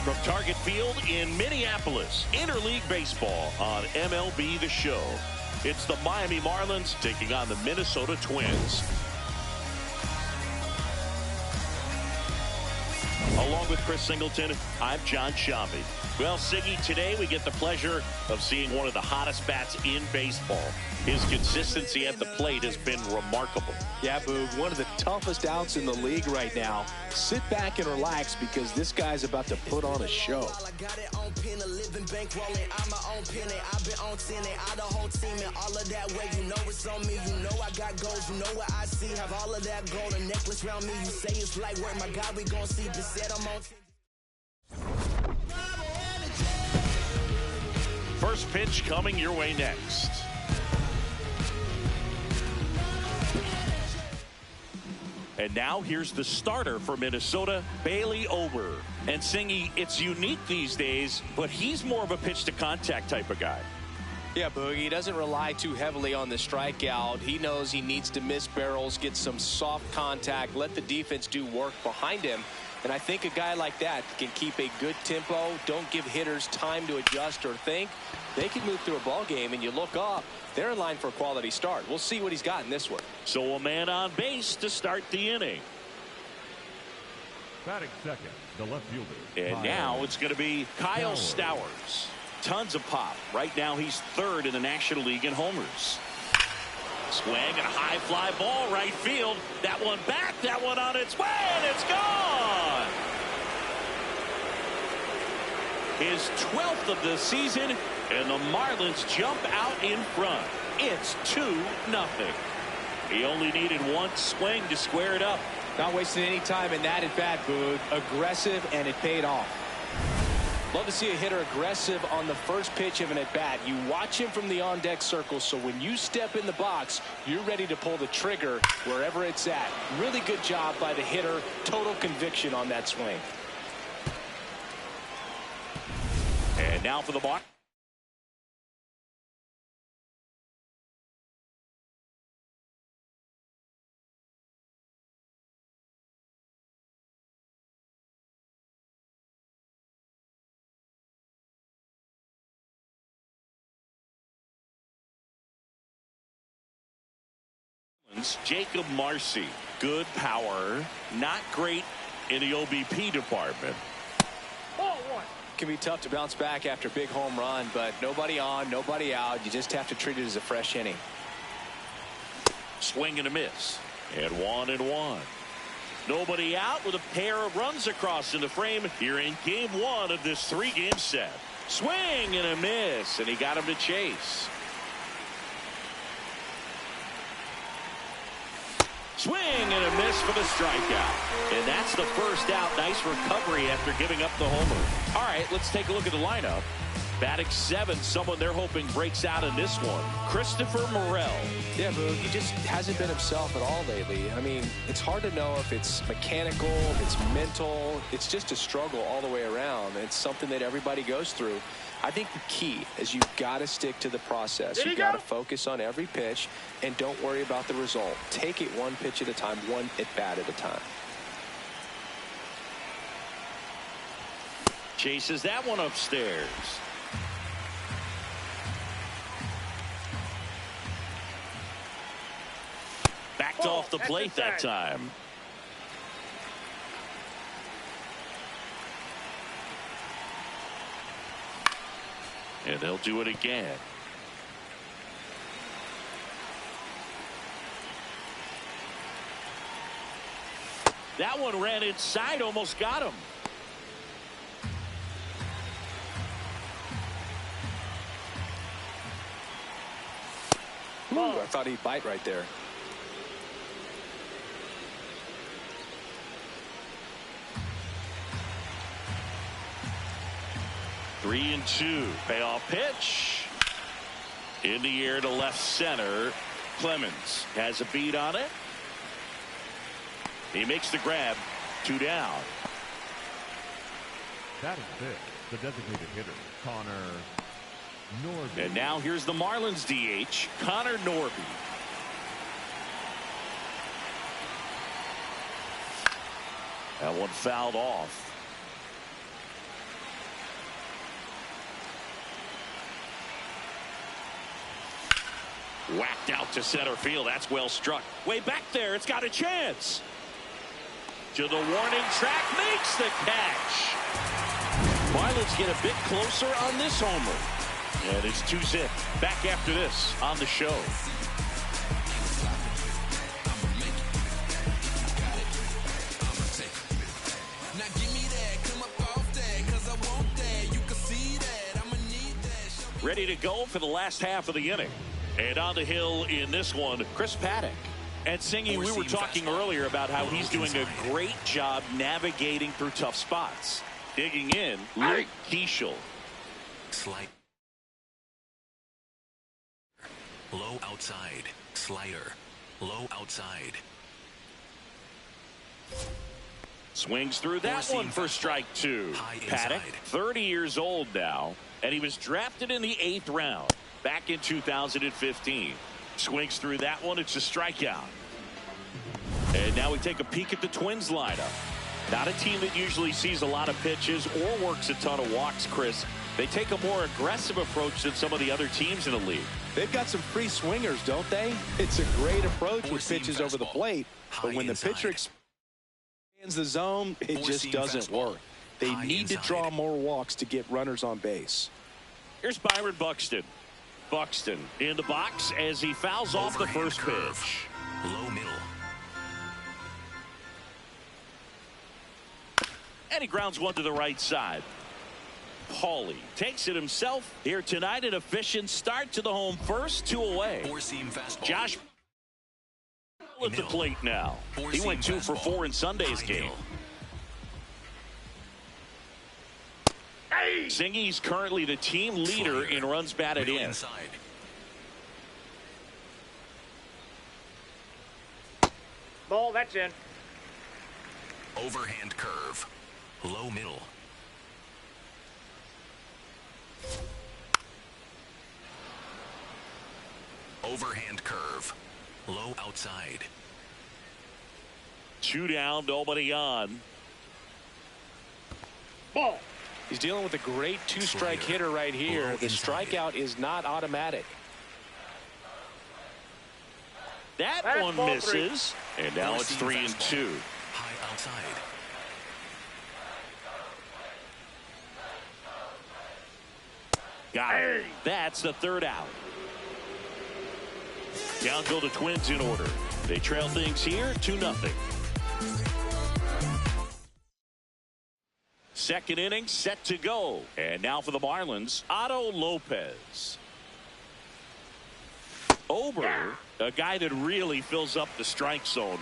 From Target Field in Minneapolis, interleague baseball on MLB The Show. It's the Miami Marlins taking on the Minnesota Twins. Along with Chris Singleton, I'm John Shambi. Well, Siggy, today we get the pleasure of seeing one of the hottest bats in baseball. His consistency at the plate has been remarkable. Yeah, Boog, one of the toughest outs in the league right now. Sit back and relax because this guy's about to put on a show. First pitch coming your way next. And now here's the starter for Minnesota, Bailey Ober. And Singy, it's unique these days, but he's more of a pitch to contact type of guy. Yeah, Boogie, he doesn't rely too heavily on the strikeout. He knows he needs to miss barrels, get some soft contact, let the defense do work behind him. And I think a guy like that can keep a good tempo, don't give hitters time to adjust or think. They can move through a ball game, and you look up, they're in line for a quality start. We'll see what he's got in this one. So a man on base to start the inning. Batting second, the left fielder. And now it's going to be Kyle Stowers. Tons of pop. Right now he's third in the National League in homers. Swing and a high fly ball right field. That one back, that one on its way, and it's gone. His 12th of the season, and the Marlins jump out in front. It's 2-0. He only needed one swing to square it up. Not wasting any time in that at bat, Boog. Aggressive, and it paid off. Love to see a hitter aggressive on the first pitch of an at-bat. You watch him from the on-deck circle, so when you step in the box, you're ready to pull the trigger wherever it's at. Really good job by the hitter. Total conviction on that swing. And now for the mark. Jacob Marcy, good power, not great in the OBP department. Can be tough to bounce back after a big home run, but nobody on, nobody out. You just have to treat it as a fresh inning. Swing and a miss, and 1-1. Nobody out with a pair of runs across in the frame here in game one of this three-game set. Swing and a miss, and he got him to chase. Swing and a miss for the strikeout. And that's the first out. Nice recovery after giving up the homer. All right, let's take a look at the lineup. Batting seventh, someone they're hoping breaks out in this one. Christopher Morel. Yeah, Boog, he just hasn't been himself at all lately. I mean, it's hard to know if it's mechanical, if it's mental. It's just a struggle all the way around. It's something that everybody goes through. I think the key is you've got to stick to the process. You've got to focus on every pitch and don't worry about the result. Take it one pitch at a time, one at bat at a time. Chases that one upstairs. Backed off the plate that time. And they'll do it again. That one ran inside, almost got him. Ooh, I thought he'd bite right there. Three and two. Payoff pitch. In the air to left center. Clemens has a beat on it. He makes the grab. 2 down. That is big. The designated hitter, Connor Norby. And now here's the Marlins DH, Connor Norby. That one fouled off. Whacked out to center field. That's well struck. Way back there. It's got a chance. To the warning track. Makes the catch. Marlins get a bit closer on this homer. And it's 2-zip. Back after this on the show. Ready to go for the last half of the inning. And on the hill in this one, Chris Paddock. And Singy, we were talking earlier about how he's doing a great job navigating through tough spots. Digging in, Luke Keeschel. Slide. Low outside. Slider. Low outside. Swings through that one for strike 2. Paddock, 30 years old now, and he was drafted in the 8th round back in 2015. Swings through that one. It's a strikeout. And now we take a peek at the Twins lineup. Not a team that usually sees a lot of pitches or works a ton of walks, Chris. They take a more aggressive approach than some of the other teams in the league. They've got some free swingers, don't they? It's a great approach with pitches over the plate. But when the pitcher expands the zone, it just doesn't work. They need to draw more walks to get runners on base. Here's Byron Buxton. Buxton in the box as he fouls off the first pitch. Low middle. And he grounds one to the right side. Paulie takes it himself here tonight. An efficient start to the home first. 2 away. Four-seam fastball. Josh at the plate now. He went 2 for 4 in Sunday's game. Singy's currently the team leader in runs batted in. Inside. Ball, that's in. Overhand curve. Low middle. Overhand curve. Low outside. 2 down, nobody on. Ball. He's dealing with a great 2-strike hitter right here. The strikeout is not automatic. That one misses. And now it's 3 and 2. High outside. Got it. That's the 3rd out. Down go the Twins in order. They trail things here 2-0. Second inning set to go. And now for the Marlins, Otto Lopez. Ober, a guy that really fills up the strike zone.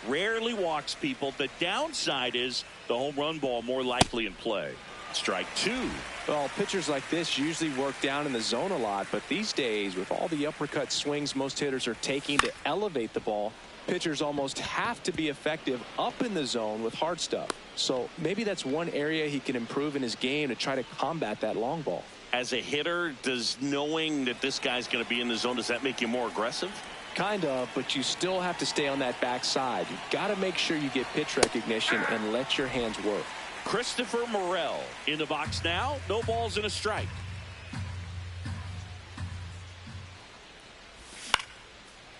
Rarely walks people. The downside is the home run ball more likely in play. Strike 2. Well, pitchers like this usually work down in the zone a lot, but these days, with all the uppercut swings most hitters are taking to elevate the ball, pitchers almost have to be effective up in the zone with hard stuff. So maybe that's one area he can improve in his game to try to combat that long ball. As a hitter, does knowing that this guy's going to be in the zone, does that make you more aggressive? Kind of, but you still have to stay on that backside. You've got to make sure you get pitch recognition and let your hands work. Christopher Morel in the box now. No balls and a strike.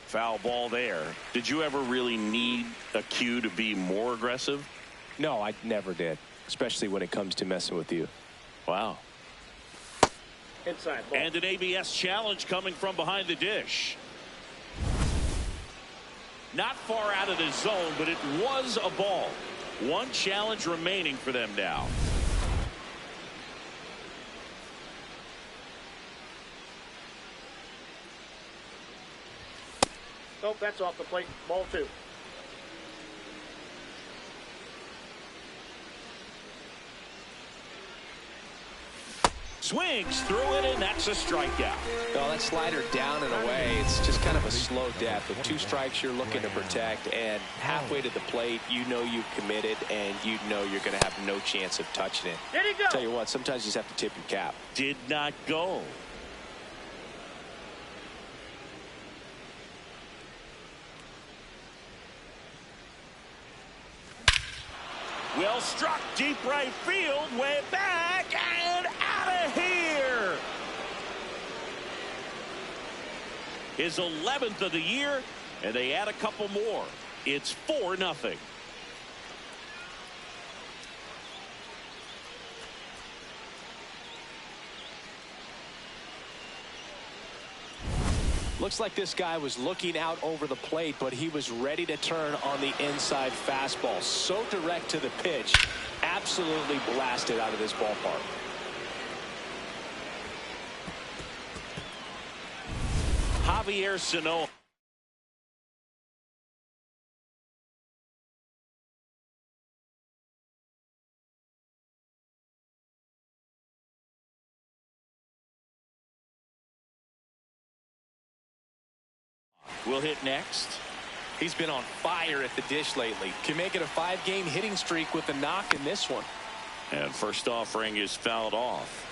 Foul ball there. Did you ever really need a cue to be more aggressive? No, I never did, especially when it comes to messing with you. Wow. Inside ball. And an ABS challenge coming from behind the dish. Not far out of the zone, but it was a ball. One challenge remaining for them now. Nope, that's off the plate. Ball 2. Swings through it, and that's a strikeout. Well, that slider down and away, it's just kind of a slow death. With 2 strikes you're looking to protect, and halfway to the plate, you know you've committed, and you know you're going to have no chance of touching it. Did he go? Tell you what, sometimes you just have to tip your cap. Did not go. Well struck, deep right field, way back, and out of here. His 11th of the year, and they add a couple more. It's 4-0. Looks like this guy was looking out over the plate, but he was ready to turn on the inside fastball. So direct to the pitch. Absolutely blasted out of this ballpark. Javier Sano. Will hit next. He's been on fire at the dish lately. Can make it a 5-game hitting streak with a knock in this one. And first offering is fouled off.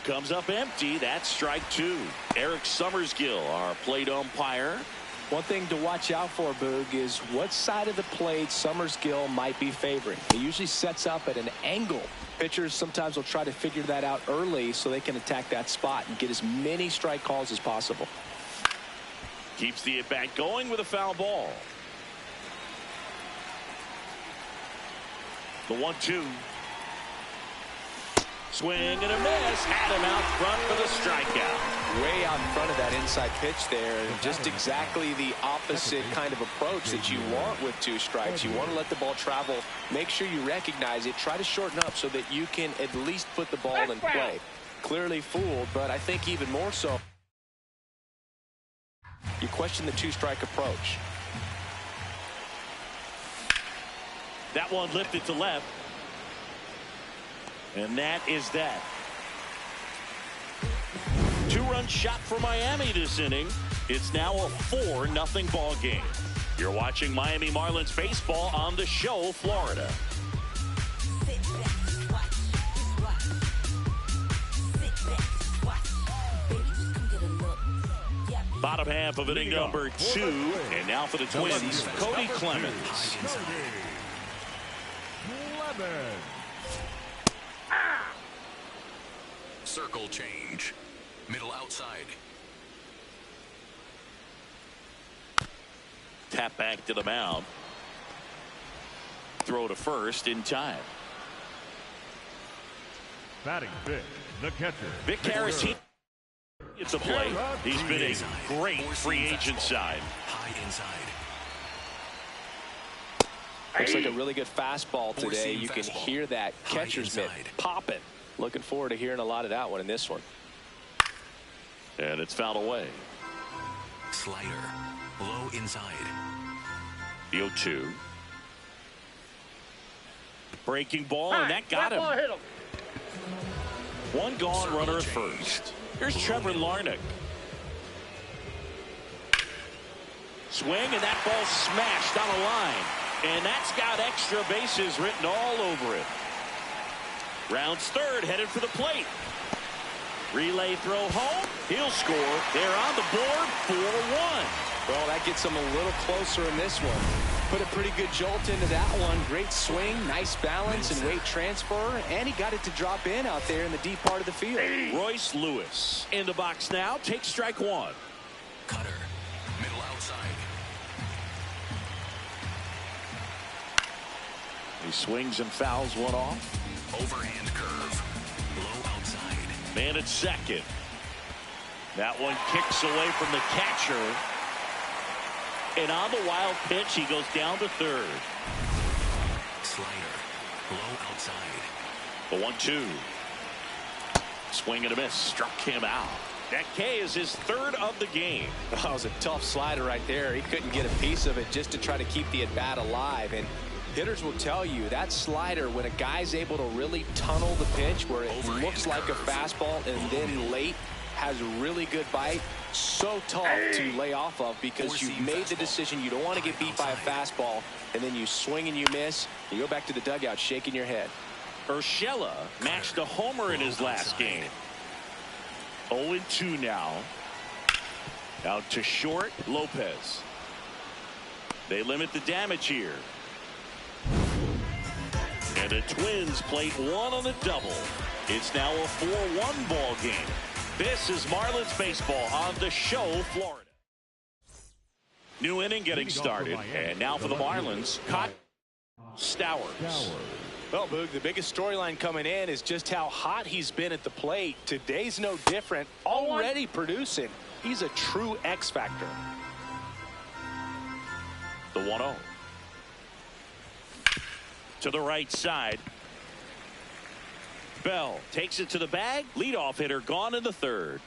Comes up empty. That's strike 2. Eric Summersgill, our plate umpire. One thing to watch out for, Boog, is what side of the plate Summersgill might be favoring. He usually sets up at an angle. Pitchers sometimes will try to figure that out early so they can attack that spot and get as many strike calls as possible. Keeps the at-bat going with a foul ball. The 1-2. Swing and a miss. Had him out front for the strikeout. Way out in front of that inside pitch there. And just exactly the opposite kind of approach that you want with 2 strikes. You want to let the ball travel. Make sure you recognize it. Try to shorten up so that you can at least put the ball in play. Clearly fooled, but I think even more so, you question the 2-strike approach. That one lifted to left. And that is that. 2-run shot for Miami this inning. It's now a 4-0 ball game. You're watching Miami Marlins baseball on the show, Florida. Bottom half of inning number 2. And now for the Twins, Cody Clemens. Circle change. Middle outside. Tap back to the mound. Throw to first in time. Batting fifth, the catcher. Vic Harris, it's a play. He's been a great free agent sign. High inside. Looks like a really good fastball today. You can hear that catcher's mitt popping. Looking forward to hearing a lot of that one in this one. And it's fouled away. Slider. Low inside. The 0-2. Breaking ball, and that got him. Hit him. One gone, runner at first. Here's Trevor Larnach. Swing, and that ball smashed on a line. And that's got extra bases written all over it. Rounds third, headed for the plate. Relay throw home. He'll score. They're on the board, 4-1. Well, that gets them a little closer in this one. Put a pretty good jolt into that one. Great swing, nice balance and weight transfer. And he got it to drop in out there in the deep part of the field. Royce Lewis in the box now. Takes strike 1. Cutter. Middle outside. He swings and fouls one off. Overhand curve. Low outside. Man at second. That one kicks away from the catcher. And on the wild pitch, he goes down to third. Slider. Low outside. The 1-2. Swing and a miss. Struck him out. That K is his third of the game. That was a tough slider right there. He couldn't get a piece of it just to try to keep the at-bat alive. And hitters will tell you that slider, when a guy's able to really tunnel the pitch where it looks like a fastball and then late has a really good bite, so tough to lay off of, because you've made the decision you don't want to get beat by a fastball, and then you swing and you miss. You go back to the dugout shaking your head. Urshela matched a homer in his last game. 0-2 now. Out to short, Lopez. They limit the damage here. And the Twins played one on the double. It's now a 4-1 ball game. This is Marlins baseball on the show, Florida. New inning getting started. And now for the Marlins, Stowers. Well, Boog, the biggest storyline coming in is just how hot he's been at the plate. Today's no different. Already producing. He's a true X factor. The 1-0. To the right side. Bell takes it to the bag. Leadoff hitter gone in the third.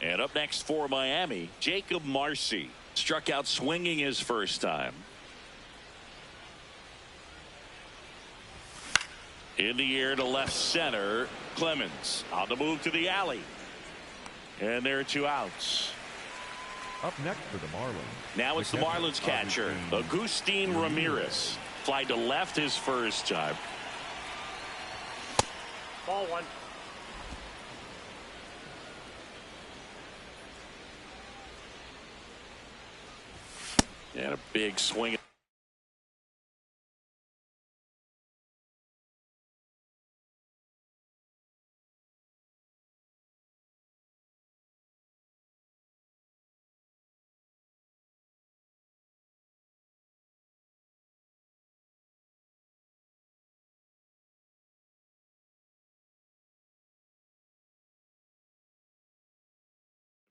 And up next for Miami, Jacob Marcy. Struck out swinging his first time. In the air to left center. Clemens on the move to the alley. And there are 2 outs. Up next for the Marlins. Now it's the Marlins catcher, Agustin Ramirez. Fly to left his first time. Ball 1. And a big swing.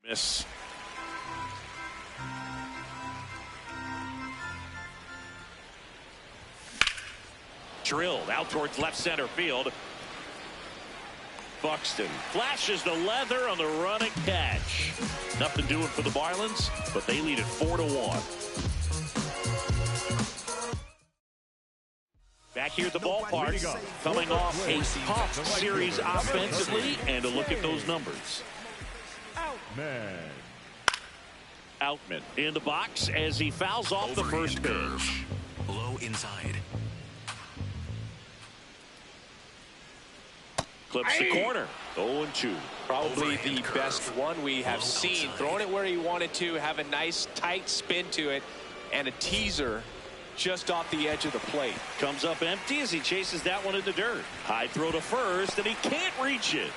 Miss. Drilled out towards left center field. Buxton flashes the leather on the running catch. Nothing doing for the Marlins, but they lead it 4-1. Back here at the ballpark, coming off a tough series offensively, and a look at those numbers. Outman in the box as he fouls off the first pitch. Low inside. Clips the corner. 0-2. Probably the best one we have seen. Throwing it where he wanted to, have a nice tight spin to it, and a teaser just off the edge of the plate. Comes up empty as he chases that one in the dirt. High throw to first, and he can't reach it.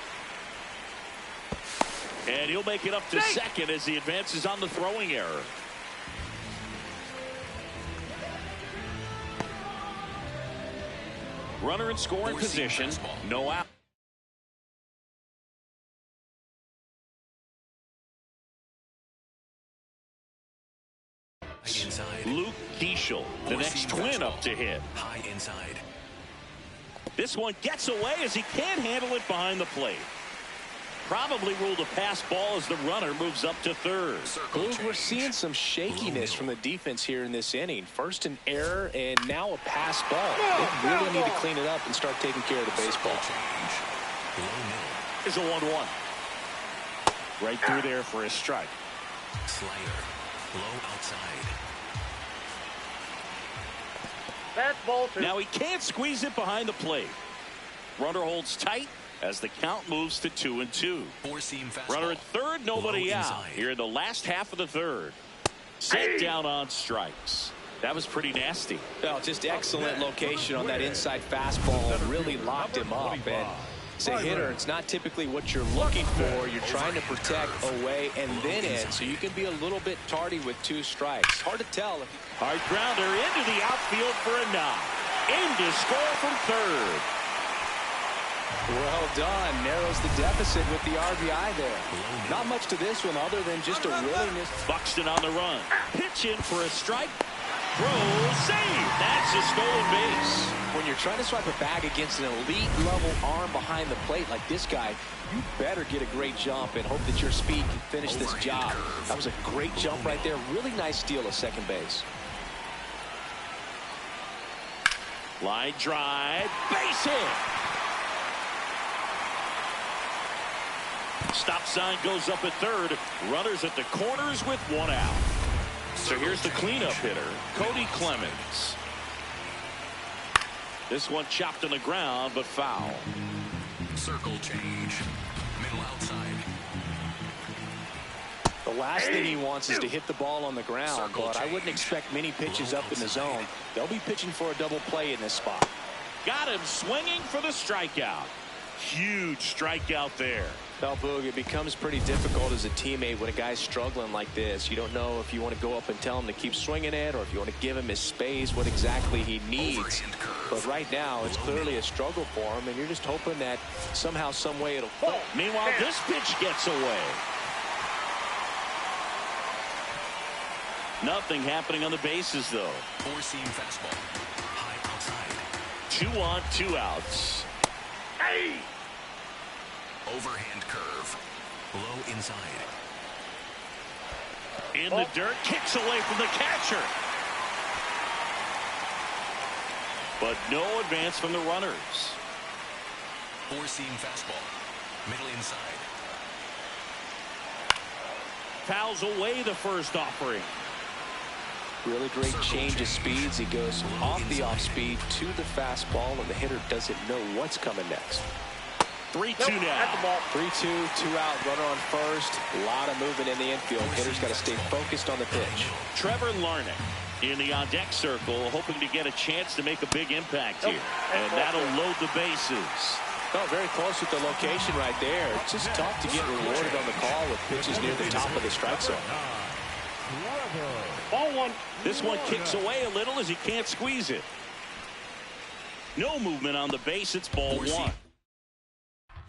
And he'll make it up to second as he advances on the throwing error. Runner in scoring position. No out. Inside. Luke Keeschel, the next Twin up to hit. High inside. This one gets away as he can't handle it behind the plate. Probably ruled a pass ball as the runner moves up to third. We're seeing some shakiness from the defense here in this inning. First an error and now a pass ball. They really need to clean it up and start taking care of the baseball. Is a 1-1. Right through there for a strike. Slider. Low outside. That's ball 2. Now he can't squeeze it behind the plate. Runner holds tight as the count moves to 2-2. Four-seam fastball. Runner at third, nobody Low out. inside. Here in the last half of the third. Set down on strikes. That was pretty nasty. Well, just excellent location on that inside fastball. Really locked him up. And as a hitter, it's not typically what you're looking for. You're trying to protect away and then in, so you can be a little bit tardy with 2 strikes. Hard to tell. Hard grounder into the outfield for a knock. in to score from third. Well done. Narrows the deficit with the RBI there. Not much to this one other than just a willingness. Buxton on the run. Pitch in for a strike. Throw, save. That's a stolen base. When you're trying to swipe a bag against an elite level arm behind the plate like this guy, you better get a great jump and hope that your speed can finish this job. That was a great jump right there. Really nice steal of second base. Line drive. Base hit. Stop sign goes up at third. Runners at the corners with one out. So here's the cleanup hitter, Cody Clemens. This one chopped on the ground, but foul. Circle change. Middle outside. The last thing he wants is to hit the ball on the ground, but I wouldn't expect many pitches up in the zone. They'll be pitching for a double play in this spot. Got him swinging for the strikeout. Huge strikeout there. Well, Boog, it becomes pretty difficult as a teammate when a guy's struggling like this. You don't know if you want to go up and tell him to keep swinging it or if you want to give him his space, what exactly he needs. But right now, it's clearly a struggle for him, and you're just hoping that somehow, some way it'll fall. Meanwhile, this pitch gets away. Nothing happening on the bases, though. Four-seam fastball. High outside. 2 on, 2 outs. Hey! Overhand curve. Low inside. In the dirt, kicks away from the catcher. But no advance from the runners. Four-seam fastball. Middle inside. Fouls away the first offering. Really great change of speeds. He goes off the off speed to the fastball, and the hitter doesn't know what's coming next. 3-2 now. At the ball. 3-2, 2 out, runner on first. A lot of movement in the infield. Hitter's got to stay focused on the pitch. Trevor Larnach in the on-deck circle, hoping to get a chance to make a big impact here. And that'll load the bases. Oh, very close with the location right there. It's just tough to get rewarded on the call with pitches near the top of the strike zone. Ball one. This one kicks away a little as he can't squeeze it. No movement on the base. It's ball one.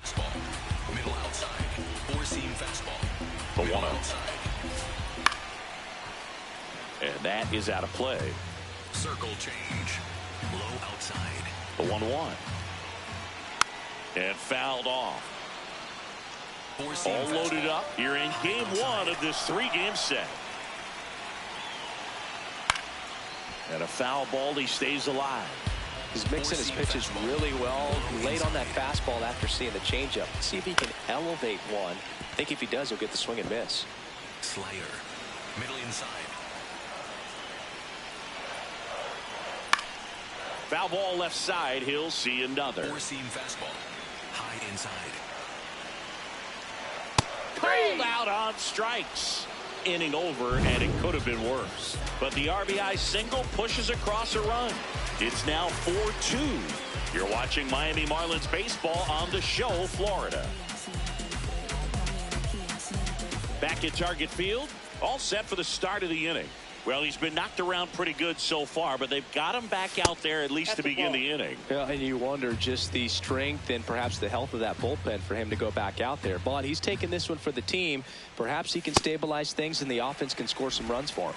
Fastball. Middle outside. Four-seam fastball. The 1-0. And that is out of play. Circle change. Low outside. The 1-1. And fouled off. All loaded up here in game one of this 3-game set. And a foul ball. He stays alive. He's mixing his pitches really well. Late on that fastball after seeing the changeup. See if he can elevate one. I think if he does, he'll get the swing and miss. Slayer. Middle inside. Foul ball left side. He'll see another. Four-seam fastball. High inside. Pulled out on strikes. Inning over, and it could have been worse. But the RBI single pushes across a run. It's now 4-2. You're watching Miami Marlins baseball on the show, Florida. Back at Target Field, all set for the start of the inning. Well, he's been knocked around pretty good so far, but they've got him back out there at least to begin the inning. Yeah, and you wonder just the strength and perhaps the health of that bullpen for him to go back out there. But he's taking this one for the team. Perhaps he can stabilize things and the offense can score some runs for him.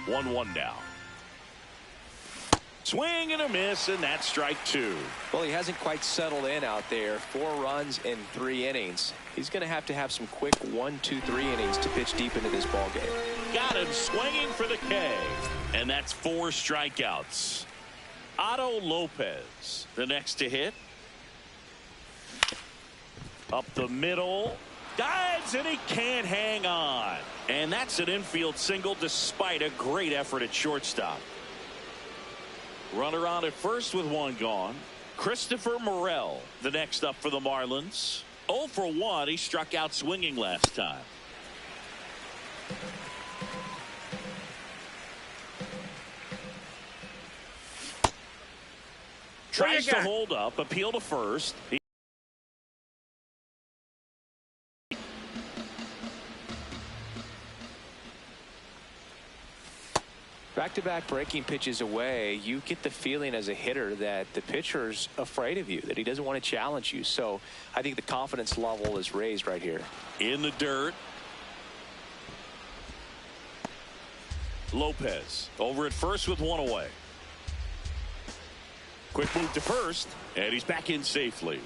1-1 now. Swing and a miss, and that's strike 2. Well, he hasn't quite settled in out there. 4 runs in 3 innings. He's going to have some quick 1, 2, 3 innings to pitch deep into this ball game. Got him swinging for the K, and that's 4 strikeouts. Otto Lopez, the next to hit. Up the middle. Dives, and he can't hang on. And that's an infield single despite a great effort at shortstop. Runner on at first with 1 gone. Christopher Morel, the next up for the Marlins. 0 for 1. He struck out swinging last time. Tries to hold up, appeal to first. Back-to-back breaking pitches away, you get the feeling as a hitter that the pitcher's afraid of you, that he doesn't want to challenge you. So I think the confidence level is raised right here. In the dirt. Lopez over at first with one away. Quick move to first, and he's back in safely.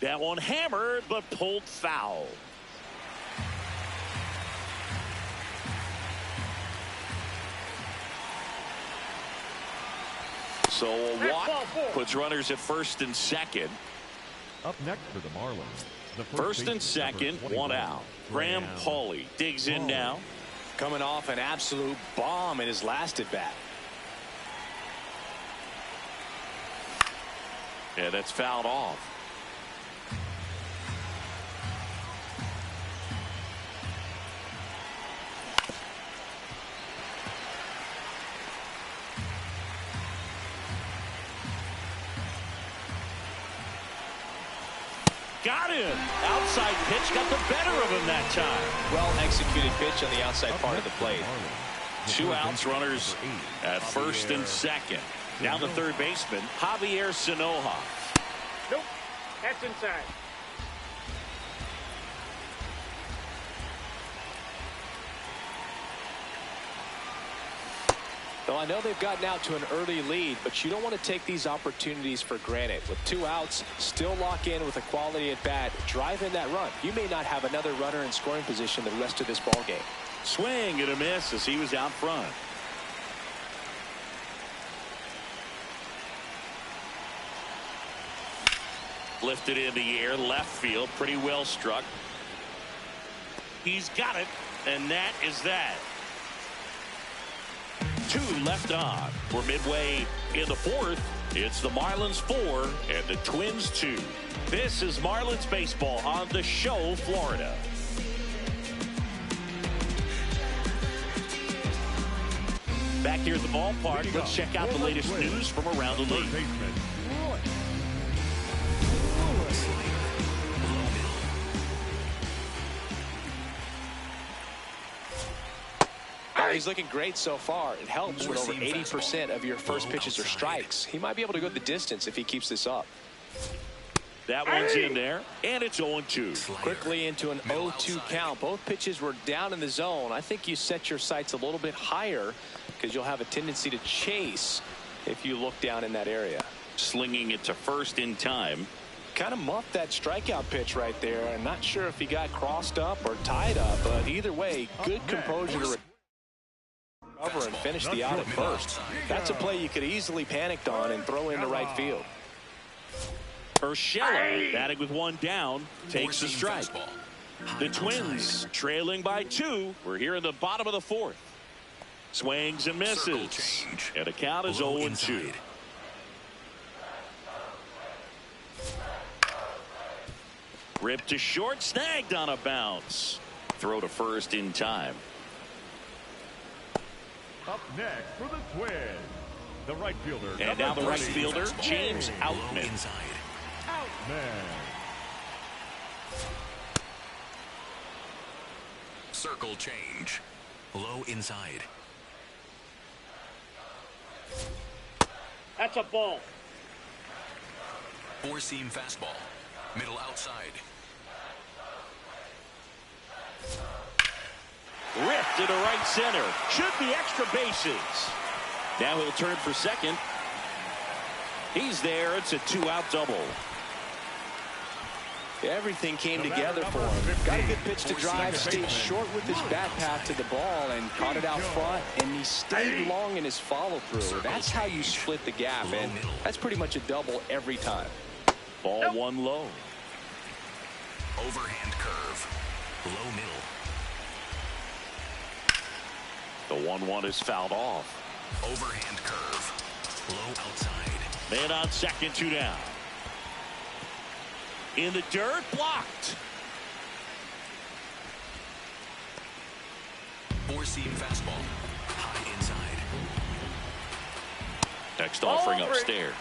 That one hammered, but pulled foul. So a walk puts runners at first and second. Up next for the Marlins. The First and second, one out. Graham Pauley digs in now. Coming off an absolute bomb in his last at bat. Yeah, that's fouled off. Got him. Outside pitch got the better of him that time. Well executed pitch on the outside part of the plate. 2 outs, runners at first and second. Now the third baseman, Javier Sanoja. Nope. That's inside. Well, I know they've gotten out to an early lead, but you don't want to take these opportunities for granted. With 2 outs, still lock in with a quality at bat, drive in that run. You may not have another runner in scoring position the rest of this ball game. Swing and a miss as he was out front. Lifted in the air, left field, pretty well struck. He's got it, and that is that. 2 left on. We're midway in the fourth. It's the Marlins 4 and the Twins 2. This is Marlins baseball on the Show, Florida. Back here at the ballpark, let's check out the latest news from around the league. He's looking great so far. It helps when over 80% of your first pitches are strikes. He might be able to go the distance if he keeps this up. That one's in there, and it's 0-2. Quickly into an 0-2 count. Both pitches were down in the zone. I think you set your sights a little bit higher because you'll have a tendency to chase if you look down in that area. Slinging it to first in time. Kind of muffed that strikeout pitch right there. I'm not sure if he got crossed up or tied up, but either way, good composure to recover and finish the out at first. That's a play you could easily panicked on and throw into right field. Urshela batting with 1 down takes a strike. The Twins trailing by 2. We're here in the bottom of the fourth. Swings and misses, and the count is 0-2. Ripped to short, snagged on a bounce. Throw to first in time. Up next for the Twins, the right fielder. And now the right fielder, James Outman. Circle change. Low inside. That's a ball. 4-seam fastball. Middle outside. Ripped into right center. Should be extra bases. Now he'll turn for second. He's there. It's a 2-out double. Everything came together for him. Got a good pitch to drive, stayed short with his bat path to the ball and caught it out front, and he stayed long in his follow-through. That's how you split the gap, and that's pretty much a double every time. Ball 1 low. Overhand curve. Low middle. The 1-1 is fouled off. Overhand curve. Low outside. Man on second, 2 down. In the dirt, blocked. 4-seam fastball. High inside. Next offering upstairs.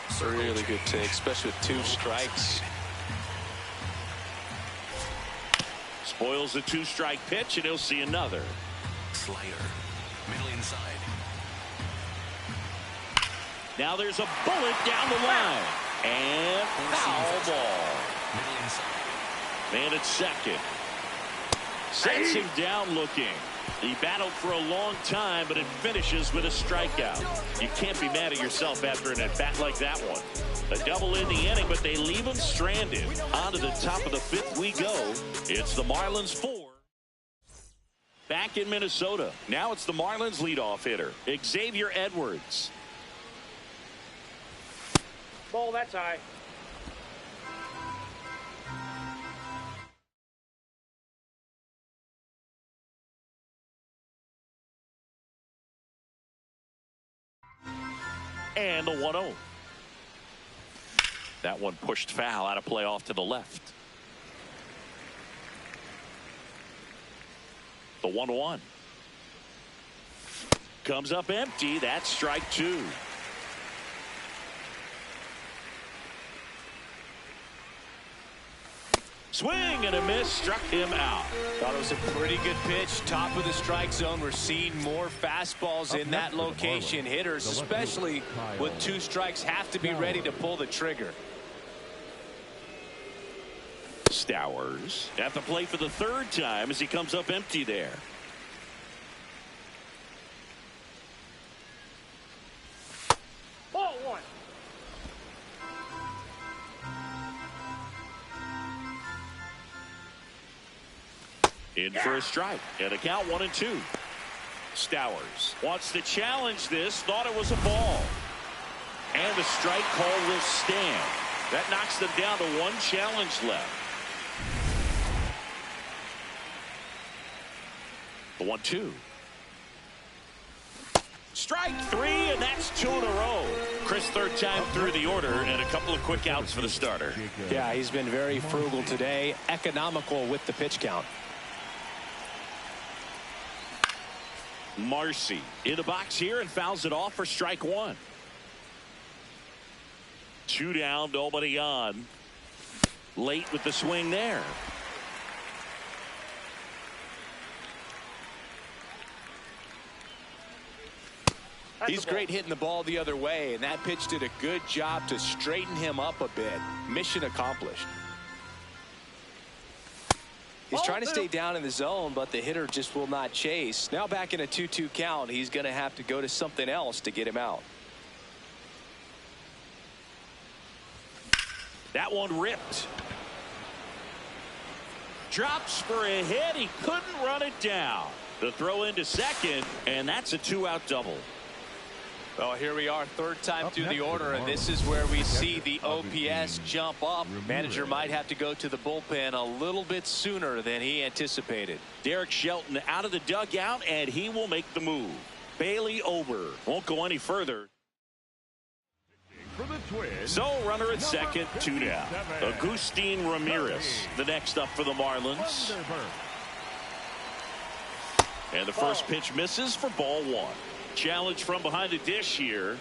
It's a really good take, especially with 2 strikes. Spoils the 2-strike pitch, and he'll see another. Slider. Middle inside. Now there's a bullet down the line. And foul ball. Middle inside. Man at second. Sets him down looking. He battled for a long time, but it finishes with a strikeout. You can't be mad at yourself after an at-bat like that one. A double in the inning, but they leave him stranded. On to the top of the 5th we go. It's the Marlins 4. Back in Minnesota. Now it's the Marlins leadoff hitter, Xavier Edwards. Ball, that's high. And the 1-0. That one pushed foul, out of play off to the left. The 1-1. Comes up empty. That's strike 2. Swing and a miss, struck him out. Thought it was a pretty good pitch. Top of the strike zone. We're seeing more fastballs in that location. Hitters, especially with 2 strikes, have to be ready to pull the trigger. Stowers at the plate for the 3rd time as he comes up empty there. Ball 1. In for a strike and a count 1-2. Stowers wants to challenge this, thought it was a ball, and the strike call will stand. That knocks them down to 1 challenge left. The 1-2. Strike 3, and that's 2 in a row. Chris, 3rd time through the order, and a couple of quick outs for the starter. Yeah, he's been very frugal today, economical with the pitch count. Marcy in the box here and fouls it off for strike 1. 2 down, nobody on. Late with the swing there. He's great hitting the ball the other way, and that pitch did a good job to straighten him up a bit. Mission accomplished. He's trying to stay down in the zone, but the hitter just will not chase. Now back in a 2-2 count, he's going to have to go to something else to get him out. That one ripped. Drops for a hit. He couldn't run it down. The throw into second, and that's a 2-out double. Well, here we are, 3rd time through the order, and this is where we see the OPS jump up. Manager might have to go to the bullpen a little bit sooner than he anticipated. Derek Shelton out of the dugout, and he will make the move. Bailey Ober won't go any further. So runner at second, 2 down. Agustin Ramirez, the next up for the Marlins. And the first pitch misses for ball 1. Challenge from behind the dish here.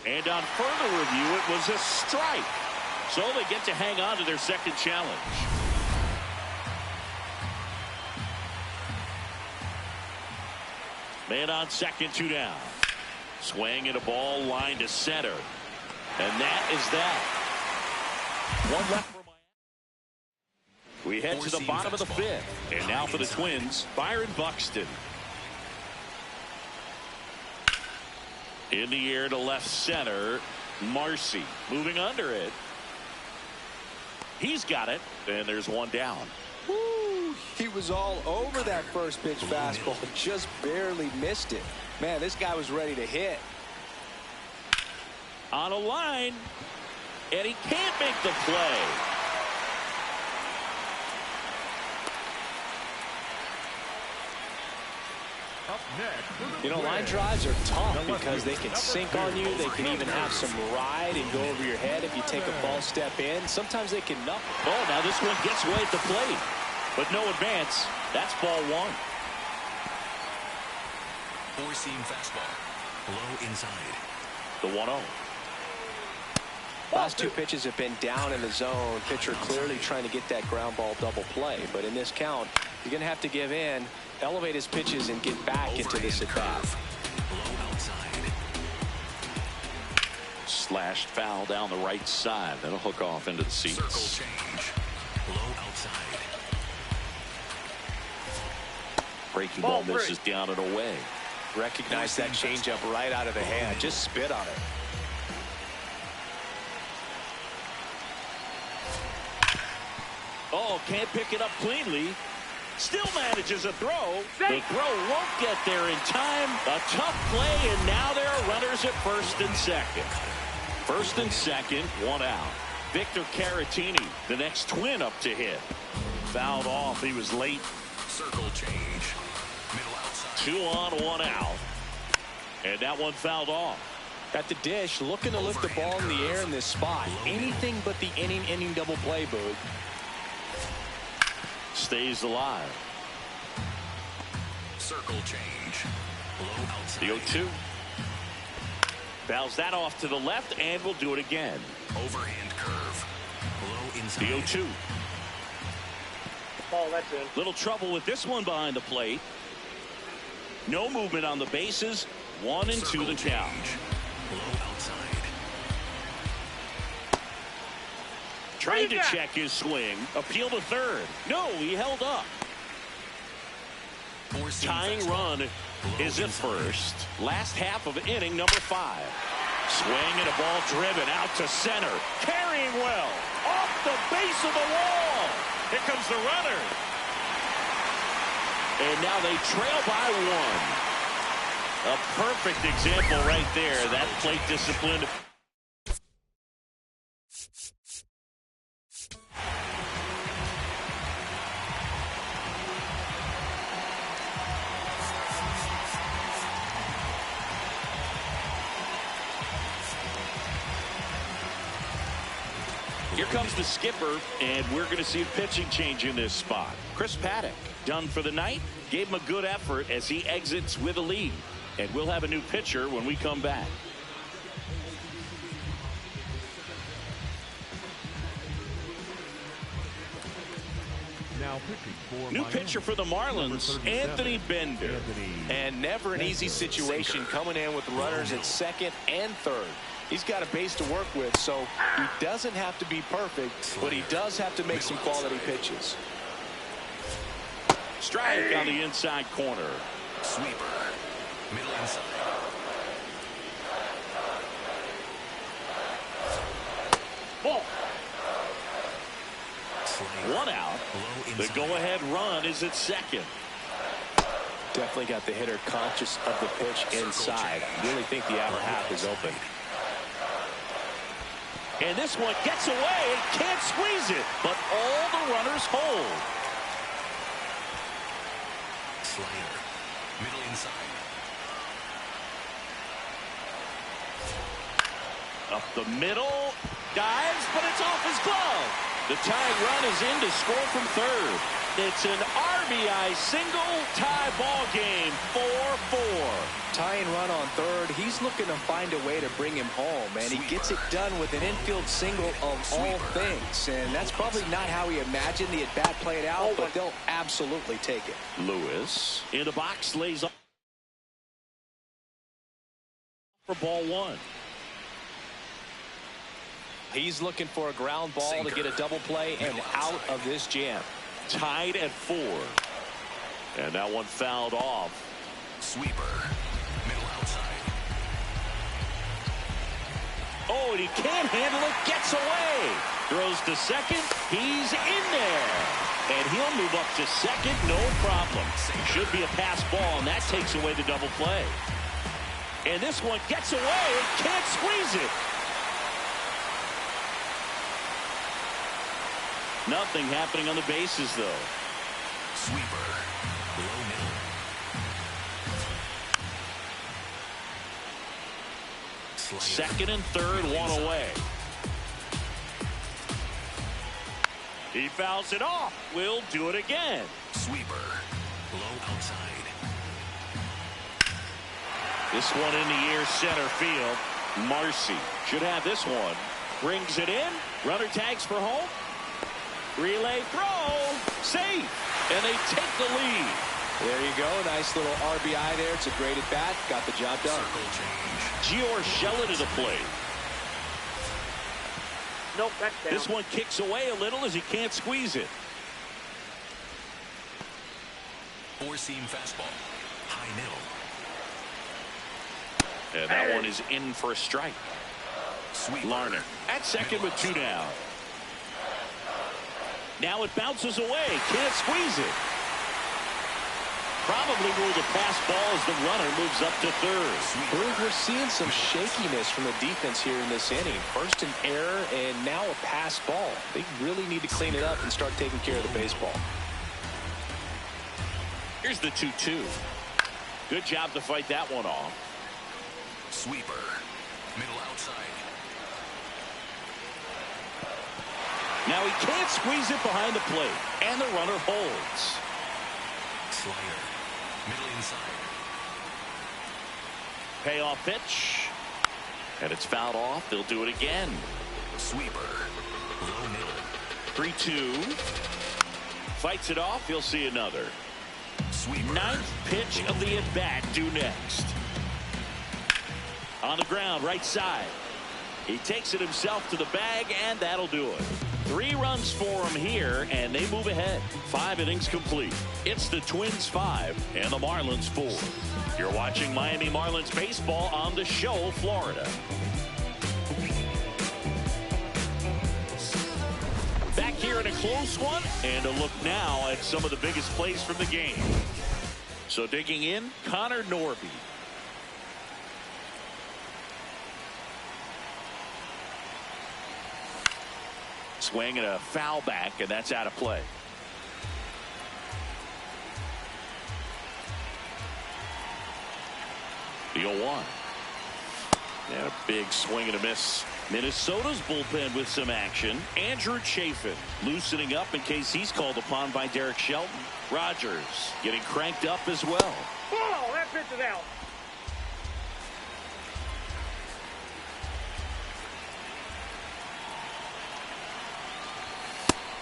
And on further review, it was a strike. So they get to hang on to their second challenge. Man on second, 2 down. Swing and a ball line to center. And that is that. 1 left for Miami. We head to the bottom of the 5th. And now for the Twins, Byron Buxton. In the air to left center. Marcy moving under it. He's got it. And there's 1 down. Woo, he was all over that first pitch fastball. Just barely missed it. Man, this guy was ready to hit. On a line. And he can't make the play. You know, line drives are tough because they can sink on you. They can even have some ride and go over your head if you take a false step in. Sometimes they can knuckle. Oh, now this one gets away at the plate. But no advance. That's ball 1. 4-seam fastball. Low inside. The 1-0. Last two pitches have been down in the zone. Pitcher clearly trying to get that ground ball double play. But in this count, you're going to have to give in, elevate his pitches, and get back into this at bat. Low outside. Slashed foul down the right side. That'll hook off into the seats. Circle change. Low outside. Breaking ball misses down and away. Recognize that changeup right out of the hand. Just spit on it. Oh, can't pick it up cleanly. Still manages a throw. The throw won't get there in time. A tough play, and now there are runners at first and second. First and second, 1 out. Victor Caratini, the next twin up to hit. Fouled off. He was late. Circle change. Middle outside. 2 on, 1 out. And that one fouled off. At the dish, looking to lift the ball in the air in this spot. Anything but the inning double play, Boog. Stays alive. Circle change. Low outside. The 0-2. Fouls that off to the left, and we'll do it again. Overhand curve. Low inside. The 0-2. Ball, that's in. Little trouble with this one behind the plate. No movement on the bases. 1 and 2 the count. Low outside. Trying to check his swing. Appeal to third. No, he held up. Tying run is at first. Last half of inning number 5. Swing and a ball driven out to center. Carrying well. Off the base of the wall. Here comes the runner. And now they trail by 1. A perfect example right there. That plate discipline. Here comes the skipper, and we're going to see a pitching change in this spot. Chris Paddock, done for the night, gave him a good effort as he exits with a lead. And we'll have a new pitcher when we come back. Now pitching for New Miami. pitcher for the Marlins, Anthony Bender. And never an easy situation coming in with runners at second and third. He's got a base to work with, so he doesn't have to be perfect, but he does have to make some quality pitches. Strike on the inside corner. Sweeper. Middle inside. Ball. 1 out. The go-ahead run is at second. Definitely got the hitter conscious of the pitch inside. Really think the outer half is open. And this one gets away and can't squeeze it, but all the runners hold. Slider. Middle inside. Up the middle. Dives, but it's off his glove. The tying run is in to score from third. It's an RBI single, tie ball game, 4-4. Tying run on third. He's looking to find a way to bring him home, and he gets it done with an infield single of all things. And that's probably not how he imagined the at-bat played out, but they'll absolutely take it. Lewis in the box lays off for ball 1. He's looking for a ground ball to get a double play and out of this jam. Tied at 4. And that one fouled off. Sweeper. Middle outside. Oh, and he can't handle it. Gets away. Throws to second. He's in there. And he'll move up to second. No problem. Should be a pass ball, and that takes away the double play. And this one gets away and can't squeeze it. Nothing happening on the bases, though. Sweeper. Below middle. Slider. Second and third, 1 away. He fouls it off. We'll do it again. Sweeper. Low outside. This one in the air, center field. Marcy should have this one. Brings it in. Runner tags for home. Relay throw. Safe. And they take the lead. There you go. Nice little RBI there. It's a great at bat. Got the job done. Giorgella to the plate. Nope, that's down. This one kicks away a little as he can't squeeze it. Four-seam fastball. High middle. And that one is in for a strike. Larner at second with two down. Now it bounces away. Can't squeeze it. Probably ruled a pass ball as the runner moves up to third. We're seeing some shakiness from the defense here in this inning. First an error and now a pass ball. They really need to clean it up and start taking care of the baseball. Here's the 2-2. Good job to fight that one off. Sweeper. Middle outside. Now he can't squeeze it behind the plate. And the runner holds. Slider. Middle inside. Payoff pitch. And it's fouled off. They'll do it again. Sweeper. Low middle. 3-2. Fights it off. He'll see another. Sweeper. Ninth pitch of the at-bat due next. On the ground, right side. He takes it himself to the bag, and that'll do it. 3 runs for him here, and they move ahead. 5 innings complete. It's the Twins 5 and the Marlins 4. You're watching Miami Marlins baseball on the show, Florida. Back here in a close one, and a look now at some of the biggest plays from the game. So digging in, Connor Norby. Swing and a foul back, and that's out of play. The 0-1. And a big swing and a miss. Minnesota's bullpen with some action. Andrew Chafin loosening up in case he's called upon by Derek Shelton. Rogers getting cranked up as well. Oh, that pitch is out.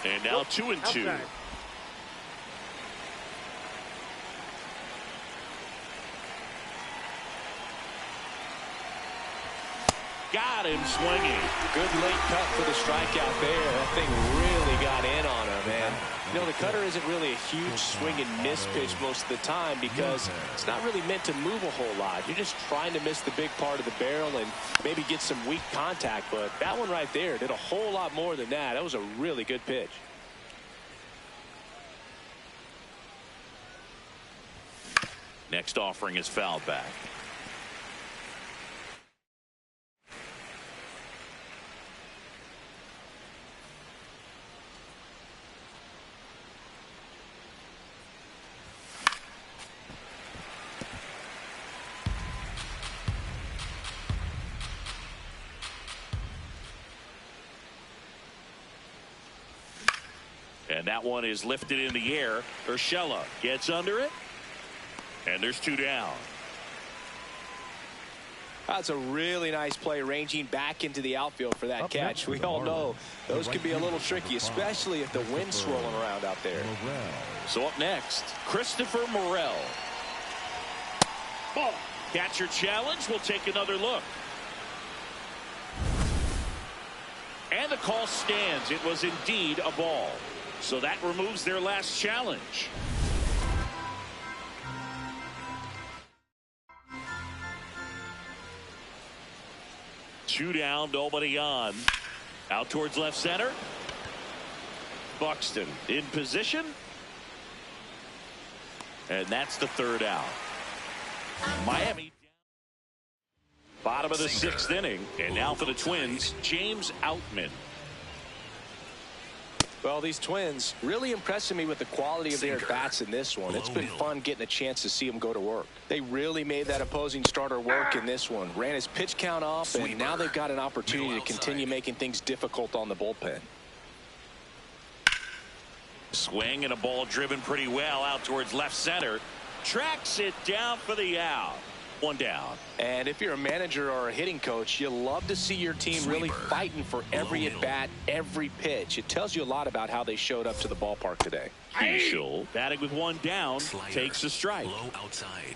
And now 2-2. Outside. Got him swinging. Good late cut for the strikeout there. That thing really got in on him, man. You know, the cutter isn't really a huge swing and miss pitch most of the time because it's not really meant to move a whole lot. You're just trying to miss the big part of the barrel and maybe get some weak contact. But that one right there did a whole lot more than that. That was a really good pitch. Next offering is fouled back. And that one is lifted in the air. Urshela gets under it. And there's 2 down. That's a really nice play, ranging back into the outfield for that catch. We all know those can be a little tricky, especially if the wind's swirling around out there. So up next, Christopher Morel. Ball. Catcher challenge. We'll take another look. And the call stands. It was indeed a ball. So that removes their last challenge. Two down, nobody on. Out towards left center. Buxton in position. And that's the 3rd out. Miami. Bottom of the 6th inning. And now for the Twins, James Outman. Well, these Twins really impressing me with the quality of their bats in this one. It's been fun getting a chance to see them go to work. They really made that opposing starter work in this one. Ran his pitch count up, and now they've got an opportunity to continue making things difficult on the bullpen. Swing and a ball driven pretty well out towards left center. Tracks it down for the out. One down. And if you're a manager or a hitting coach, you love to see your team really fighting for every at-bat, every pitch. It tells you a lot about how they showed up to the ballpark today. Heschel, batting with one down, Slider, takes a strike. low outside.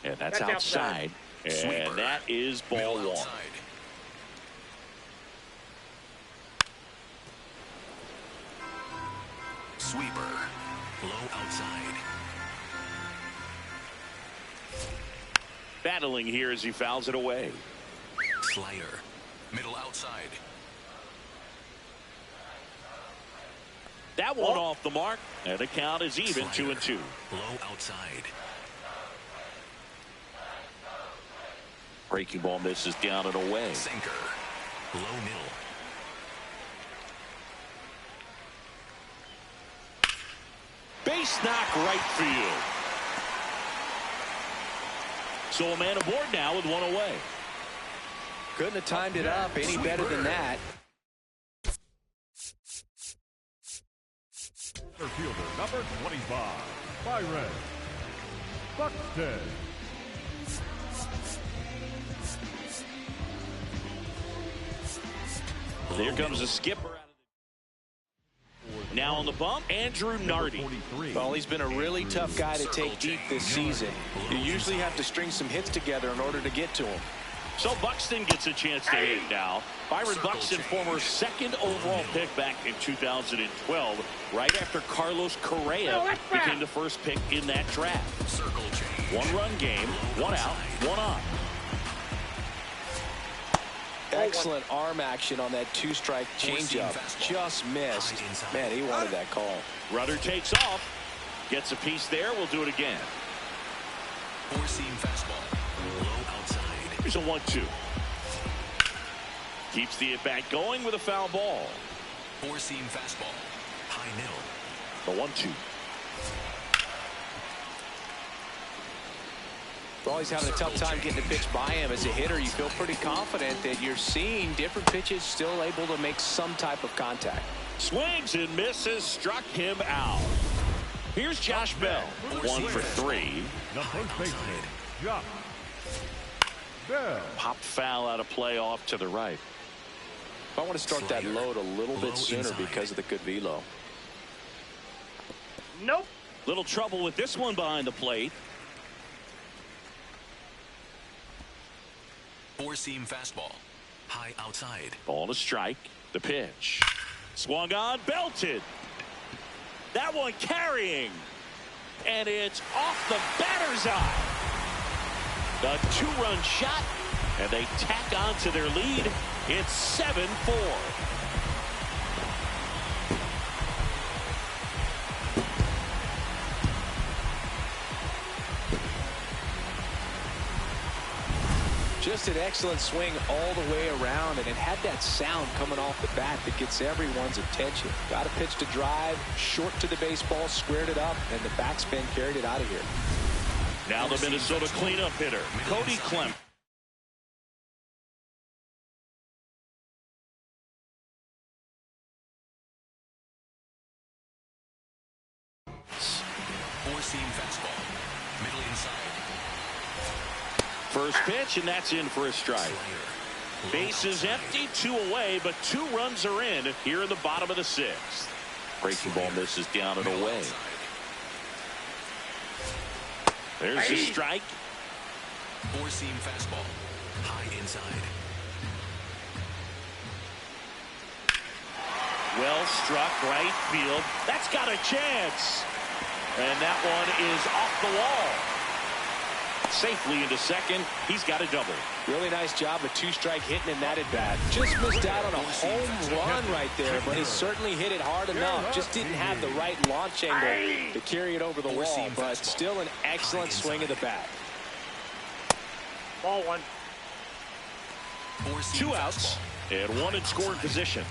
And that's outside. And Sweeper. that is ball Middle one. outside. Sweeper, low outside. Battling here as he fouls it away. Slider, middle outside. That one off the mark, and the count is even, Slider, 2-2. low outside. Breaking ball misses down and away. Sinker, low middle. Base knock right field. So a man aboard now with one away. Couldn't have timed it up any better than that. Center fielder, number 25, Byron Buxton. There comes a skipper. Now on the bump, Andrew Nardi. Well, he's been a really tough guy to take deep this season. You usually have to string some hits together in order to get to him. So Buxton gets a chance to hit now. Byron Buxton, former second overall pick back in 2012, right after Carlos Correa became the first pick in that draft. Circle change. One-run game, one out, one on. Excellent arm action on that two-strike changeup. Just missed. Man, he wanted that call. Rudder takes off, gets a piece there. We'll do it again. Four-seam fastball, low outside. Here's a 1-2. Keeps the at-bat going with a foul ball. Four-seam fastball, high middle. The 1-2. Well, he's having a tough time getting a pitch by him. As a hitter, you feel pretty confident that you're seeing different pitches still able to make some type of contact. Swings and misses, struck him out. Here's Josh Bell, 1 for 3. The first baseman, Josh Bell. Popped foul out of play off to the right. I want to start that load a little bit sooner because of the good velo. Nope. Little trouble with this one behind the plate. Four-seam fastball, high outside. Ball to strike. The pitch. Swung on, belted. That one carrying. And it's off the batter's eye. The two-run shot, and they tack on to their lead. It's 7-4. Just an excellent swing all the way around, and it had that sound coming off the bat that gets everyone's attention. Got a pitch to drive, short to the baseball, squared it up, and the backspin carried it out of here. Now the Minnesota cleanup hitter, Cody Clem. Four-seam fastball, middle inside. First pitch, and that's in for a strike. Bases empty, 2 away, but 2 runs are in here in the bottom of the 6th. Breaking ball misses down and away. There's the strike. Four-seam fastball, high inside. Well struck, right field. That's got a chance. And that one is off the wall. Safely into second. He's got a double. Really nice job of two-strike hitting in that at-bat. Just missed out on a home run right there, but he certainly hit it hard enough. Just didn't have the right launch angle to carry it over the wall, but still an excellent swing of the bat. Ball one. 2 outs and 1 in scoring position.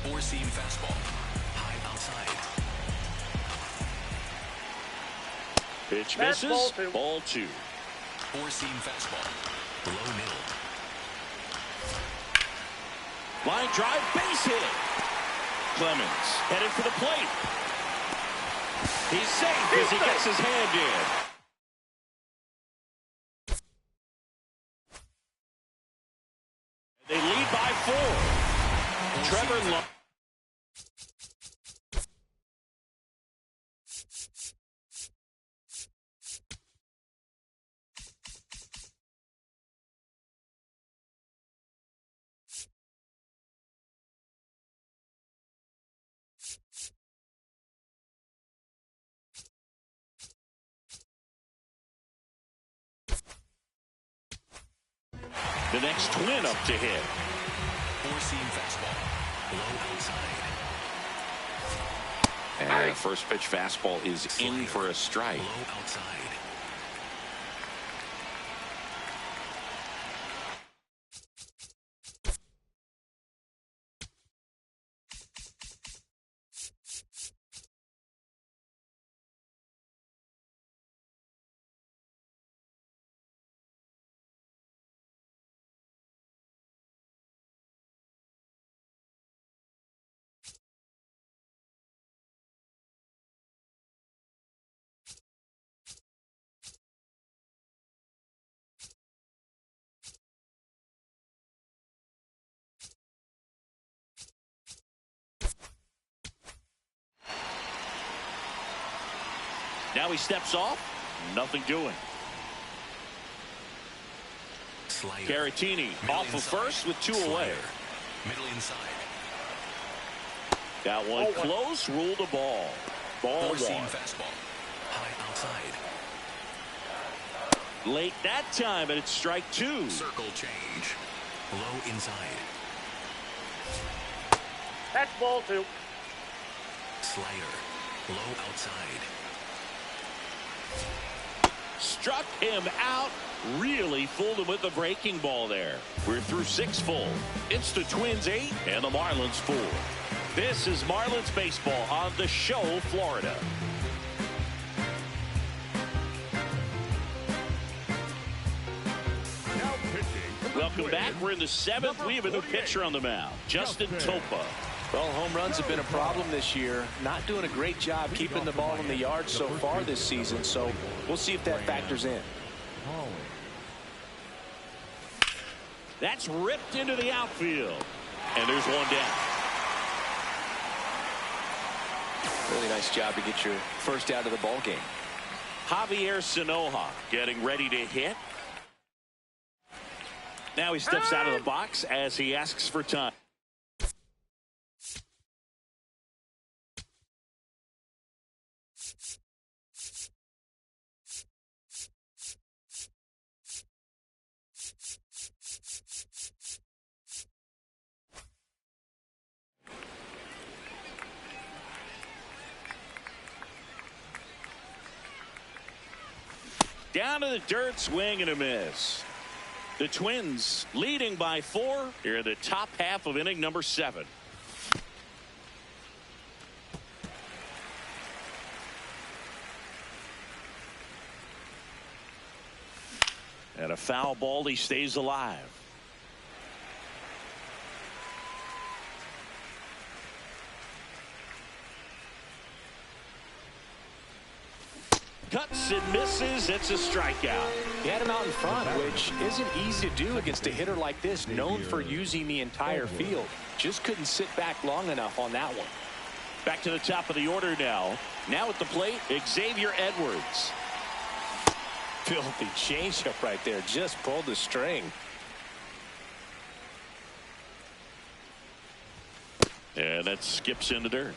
Four-seam fastball, high outside. Pitch That's misses. ball 2. Ball 2. Four-seam fastball, low middle. Line drive, base hit. Clemens headed for the plate. He's safe as he gets his hand in. They lead by 4. Trevor Lawrence. The next twin up to hit. Four-seam fastball. Low outside. And the first pitch fastball is in for a strike. Low outside. Now he steps off. Nothing doing. Slider. Caratini off of first with 2 away. Middle inside. That one close. Ruled a ball. Ball Four-seam 1. fastball. High outside. Late that time, and it's strike 2. Circle change. Low inside. That's ball 2. Slider. Low outside. Struck him out. Really fooled him with the breaking ball there. We're through 6 full. It's the Twins 8 and the Marlins 4. This is Marlins baseball on the Show, Florida. Now pitching. Welcome back. We're in the 7th. We have a new pitcher on the mound, Justin Topa. Well, home runs have been a problem this year. Not doing a great job keeping the ball in the yard so far this season, so we'll see if that factors in. That's ripped into the outfield. And there's one down. Really nice job to get your first out of the ball game. Javier Sanoja getting ready to hit. Now he steps out of the box as he asks for time. Down to the dirt, swing and a miss. The Twins leading by 4 here in the top half of inning number 7. And a foul ball, he stays alive. Cuts and misses. It's a strikeout. He had him out in front, which isn't easy to do against a hitter like this, known for using the entire field. Just couldn't sit back long enough on that one. Back to the top of the order now. Now at the plate, Xavier Edwards. Filthy changeup right there. Just pulled the string. And that skips in the dirt.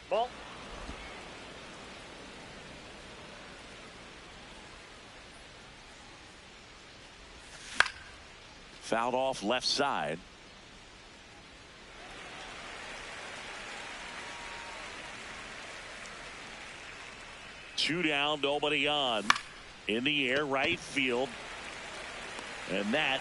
Ball. Fouled off left side. Two down, nobody on. In the air, right field. And that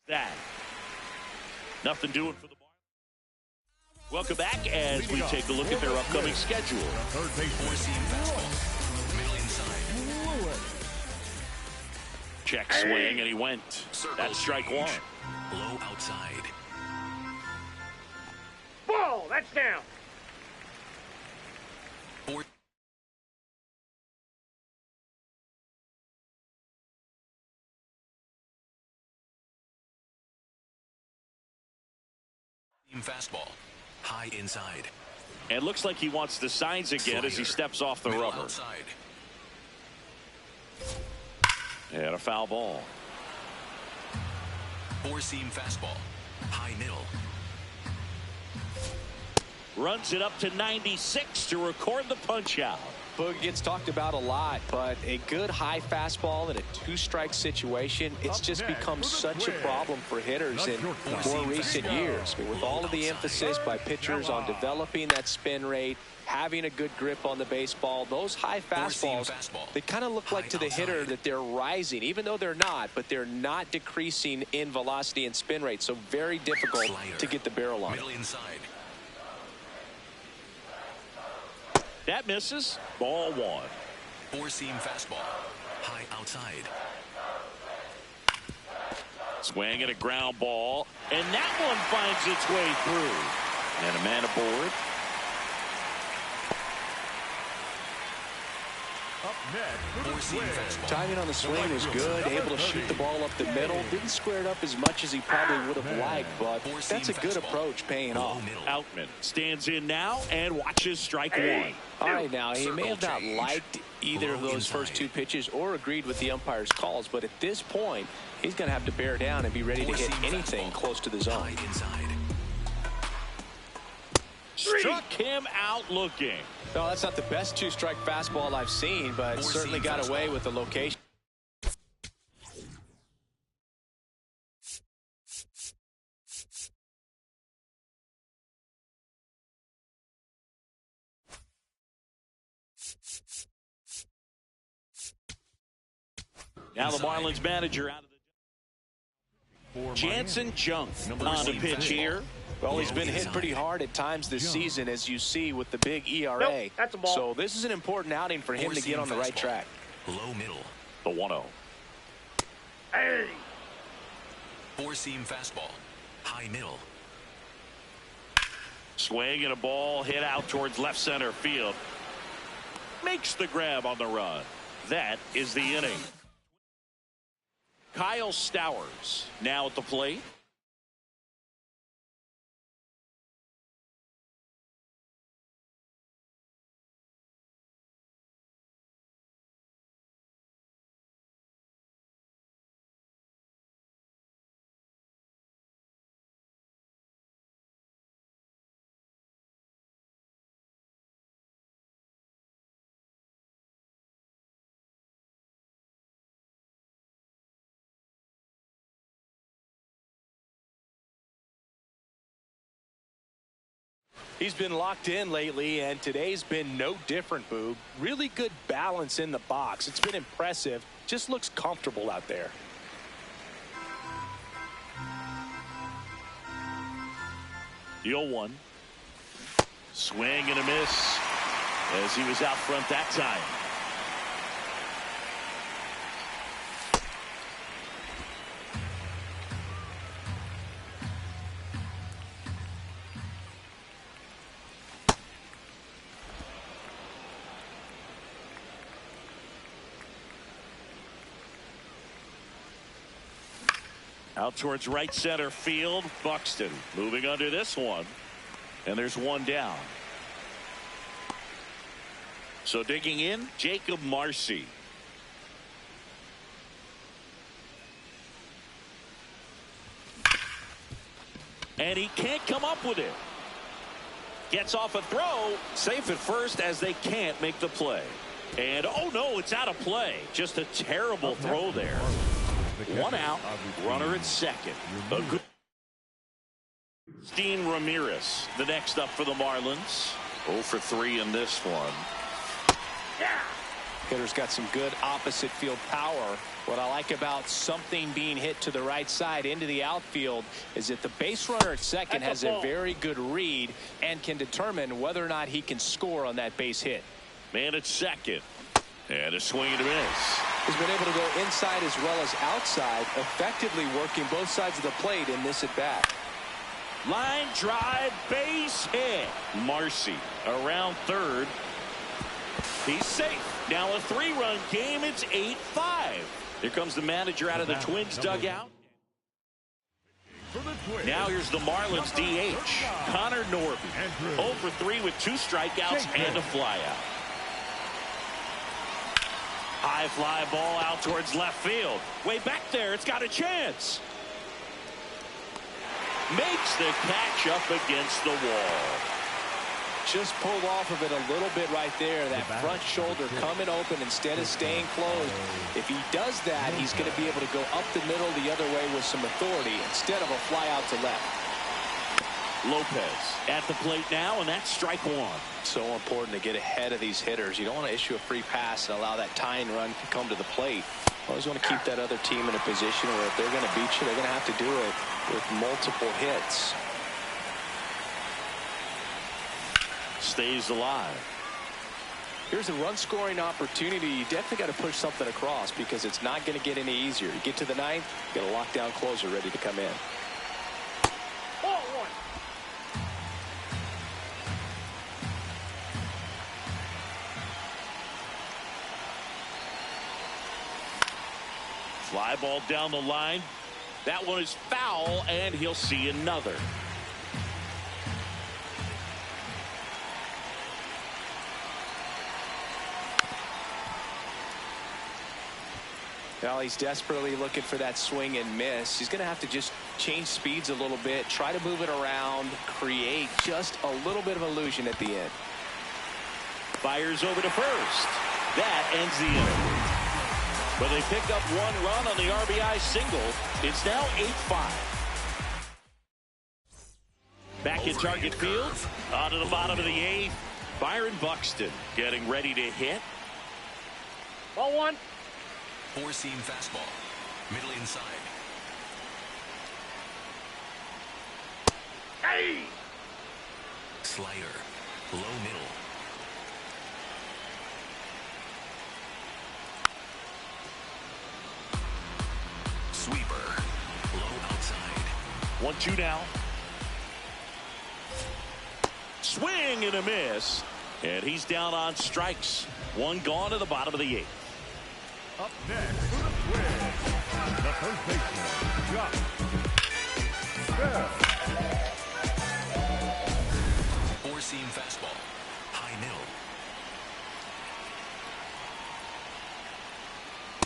That. Nothing doing for the Marlins. Welcome back as we take a look at their upcoming schedule. Third base Four-seam fastball. Middle inside. Check swing, and he went. That's strike one. Low outside. Ball. That's down. Four. Fastball. High inside. And looks like he wants the signs again as he steps off the rubber. Outside. And a foul ball. Four-seam fastball. High middle. Runs it up to 96 to record the punch out. Boog gets talked about a lot, but a good high fastball in a two-strike situation, it's just become such a problem for hitters in more recent years. I mean, with all of the emphasis by pitchers on developing that spin rate, having a good grip on the baseball, those high fastballs, they kind of look like to the hitter that they're rising, even though they're not, but they're not decreasing in velocity and spin rate, so very difficult to get the barrel on. Middle inside. That misses. Ball one. Four-seam fastball. High outside. Swing and a ground ball. And that one finds its way through. And a man aboard. up next. Four-seam fastball. Timing on the swing was good, able to shoot the ball up the middle. Didn't square it up as much as he probably would have liked, but that's a good approach paying off. Outman stands in now and watches strike one. All right, now, he may have not liked either of those first two pitches or agreed with the umpire's calls, but at this point, he's going to have to bear down and be ready to hit anything close to the zone. Struck him out looking. No, that's not the best two-strike fastball I've seen, but certainly got away with the location. Now the Marlins manager out of the Jansen Junk on the pitch here. Well, he's been hit pretty hard at times this season, as you see with the big ERA. Nope, that's a ball. So this is an important outing for him to get on the right track. Low middle. The 1-0. Hey. Four-seam fastball. High middle. Swing and a ball hit out towards left center field. Makes the grab on the run. That is the inning. Kyle Stowers now at the plate. He's been locked in lately, and today's been no different, Boog. Really good balance in the box. It's been impressive. Just looks comfortable out there. The 0-1. Swing and a miss as he was out front that time. Out towards right center field. Buxton moving under this one. And there's one down. So digging in, Jacob Marcy. And he can't come up with it. Gets off a throw. Safe at first as they can't make the play. And oh no, it's out of play. Just a terrible throw there. One out, runner at second. A good Steen Ramirez, the next up for the Marlins. 0 for 3 in this one. Yeah. Hitter's got some good opposite field power. What I like about something being hit to the right side into the outfield is that the base runner at second has a very good read and can determine whether or not he can score on that base hit. Man at second. And a swing and a miss. He's been able to go inside as well as outside, effectively working both sides of the plate in this at bat. Line drive, base hit. Marcy around third. He's safe. Now a 3-run game. It's 8-5. Here comes the manager out of the Twins dugout. Now here's the Marlins DH, Connor Norby. 0 for 3 with 2 strikeouts and a flyout. High fly ball out towards left field. Way back there. It's got a chance. Makes the catch up against the wall. Just pulled off of it a little bit right there. That front shoulder coming open instead of staying closed. If he does that, he's going to be able to go up the middle the other way with some authority instead of a fly out to left. Lopez at the plate now, and that's strike 1. So important to get ahead of these hitters. You don't want to issue a free pass and allow that tying run to come to the plate. Always want to keep that other team in a position where if they're going to beat you, they're going to have to do it with multiple hits. Stays alive. Here's a run scoring opportunity. You definitely got to push something across because it's not going to get any easier. You get to the 9th, you got a lockdown closer ready to come in. Ball 1. Fly ball down the line. That one is foul, and he'll see another. Well, he's desperately looking for that swing and miss. He's going to have to just change speeds a little bit, try to move it around, create just a little bit of illusion at the end. Fires over to first. That ends the inning. But they pick up 1 run on the RBI single. It's now 8-5. Back in target field. On to the bottom of the 8th. Byron Buxton getting ready to hit. Ball 1. 4-seam fastball. Middle inside. Hey! Slider. Low middle. Sweeper. Low outside. 1-2 now. Swing and a miss. And he's down on strikes. 1 gone to the bottom of the 8th. Up next for the Twins, the first baseman, Josh Bell. 4-seam fastball. High middle.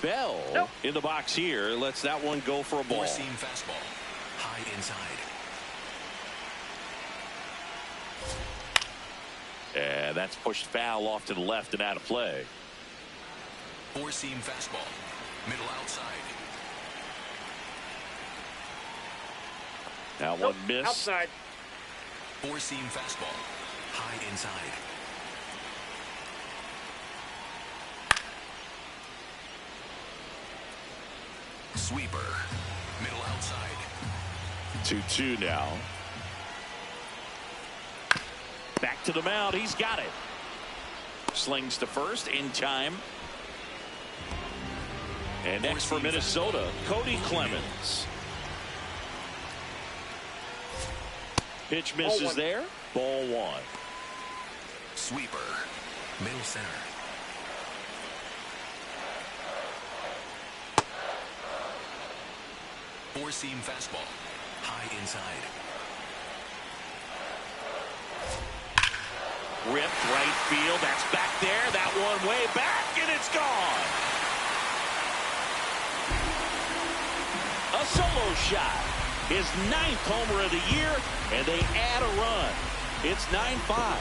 Bell in the box here. Lets that one go for a ball. 4-seam fastball. High inside. And that's pushed foul off to the left and out of play. 4-seam fastball. Middle outside. Now one miss. Outside. 4-seam fastball. High inside. Sweeper. Middle outside. 2-2 now. Back to the mound. He's got it. Slings to first in time. And next for Minnesota, Cody Clemens. Pitch misses there. Ball 1. Sweeper. Middle center. Four-seam fastball. High inside. Ripped right field. That's back there. That one way back, and it's gone. A solo shot. His 9th homer of the year, and they add a run. It's 9-5.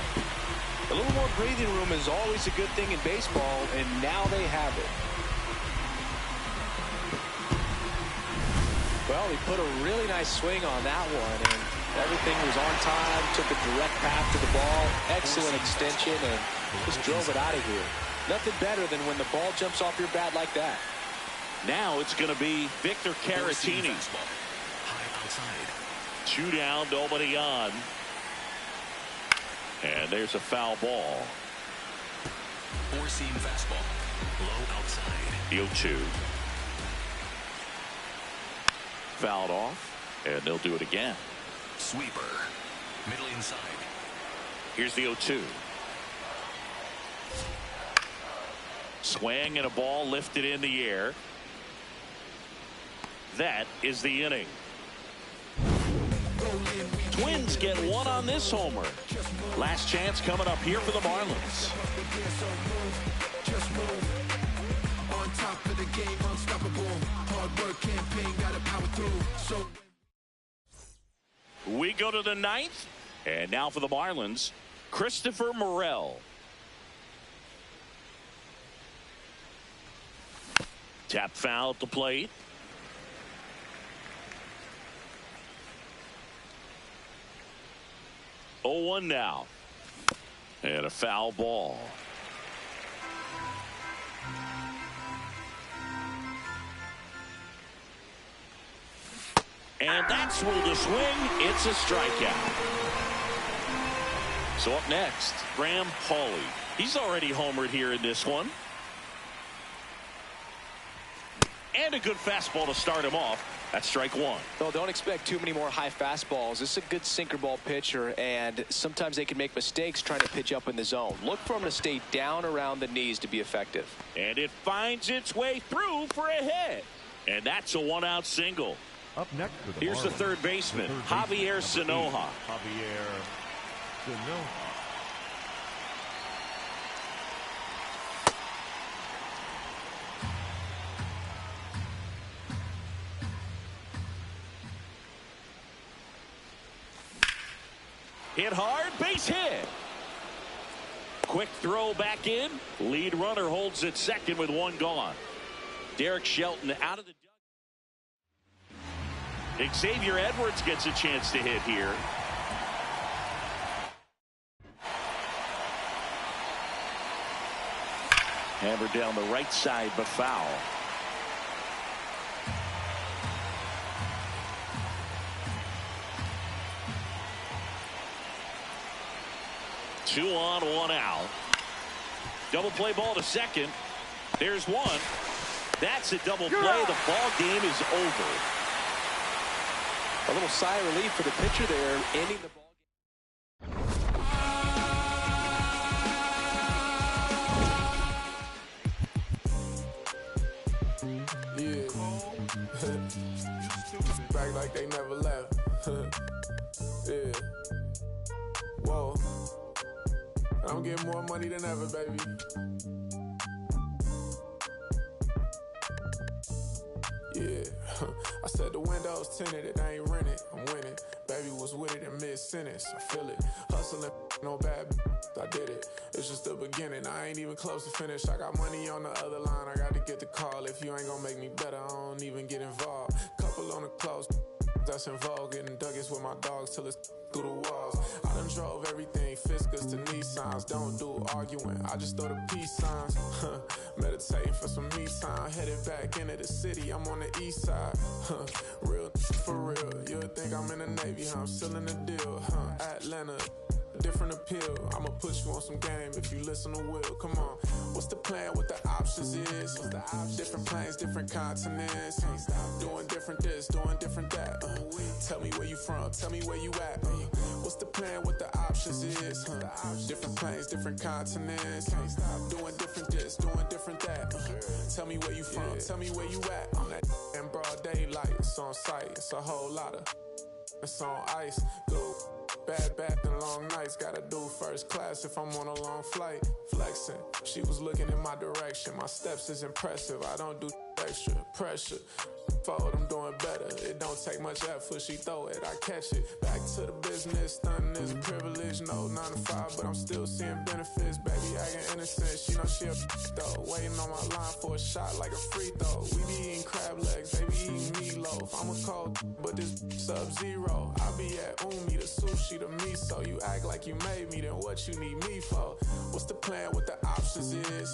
A little more breathing room is always a good thing in baseball, and now they have it. Well, he put a really nice swing on that one, and everything was on time, took a direct path to the ball, excellent extension, and just drove it out of here. Nothing better than when the ball jumps off your bat like that. Now it's going to be Victor Caratini. High outside. 2 down, nobody on. And there's a foul ball. Four-seam fastball. Low outside. The 0-2. Fouled off, and they'll do it again. Sweeper. Middle inside. Here's the 0-2. Swing and a ball lifted in the air. That is the inning. Twins get one on this homer. Last chance coming up here for the Marlins. We go to the 9th, and now for the Marlins, Christopher Morel. Tap foul at the plate. Oh, 1 now. And a foul ball. And that's where the swing. It's a strikeout. So up next, Graham Pauley. He's already homered here in this one. And a good fastball to start him off. That's strike 1. No, don't expect too many more high fastballs. This is a good sinker ball pitcher, and sometimes they can make mistakes trying to pitch up in the zone. Look for him to stay down around the knees to be effective. And it finds its way through for a hit. And that's a 1-out single. Up next for the Here's the Marlins, third baseman, Javier Sanoja. Javier Sanoja. Hit hard, base hit. Quick throw back in. Lead runner holds at second with 1 gone. Derek Shelton out of the. Xavier Edwards gets a chance to hit here. Hammered down the right side, but foul. Two on, 1 out. Double play ball to second. There's 1. That's a double play. The ball game is over. A little sigh of relief for the pitcher there, ending the ball Yeah. Back like they never left. Yeah. Whoa. I'm getting more money than ever, baby. Yeah. I said the windows tinted, it ain't rented. I'm winning. Baby was with it in mid-sentence. I feel it. Hustling, no bad. I did it. It's just the beginning. I ain't even close to finish. I got money on the other line. I got to get the call. If you ain't gonna make me better, I don't even get involved. Couple on the close. That's in vogue. Getting duggets with my dogs till it's through the walls. I done drove everything, Fiskas to Nissans. Don't do arguing, I just throw the peace signs. Meditating for some me time. Headed back into the city, I'm on the east side. Real for real. You'll think I'm in the Navy, I'm still in the deal. Atlanta. Different appeal. I'ma put you on some game if you listen to Will. Come on. What's the plan? What the options is? Different planes, different continents. Doing different this, doing different that. Tell me where you from. Tell me where you at. What's the plan? What the options is? Different planes, different continents. Doing different this, doing different that. Tell me where you from. Tell me where you at. I'm that in broad daylight. It's on sight. It's a whole lot of. It's on ice. Go. Bad and long nights, gotta do first class if I'm on a long flight. Flexing, she was looking in my direction. My steps is impressive, I don't do extra pressure. Forward, I'm doing better. It don't take much effort, she throw it, I catch it. Back to the business, stunning is a privilege. No 9 to 5, but I'm still seeing benefits. Baby acting innocent, she know she a though. Waiting on my line for a shot like a free throw. We be eating crab legs, they be eating meatloaf. off. I'm a cold, but this sub-zero. I be at Umi, the sushi, the miso. You act like you made me, then what you need me for? What's the plan, what the options is?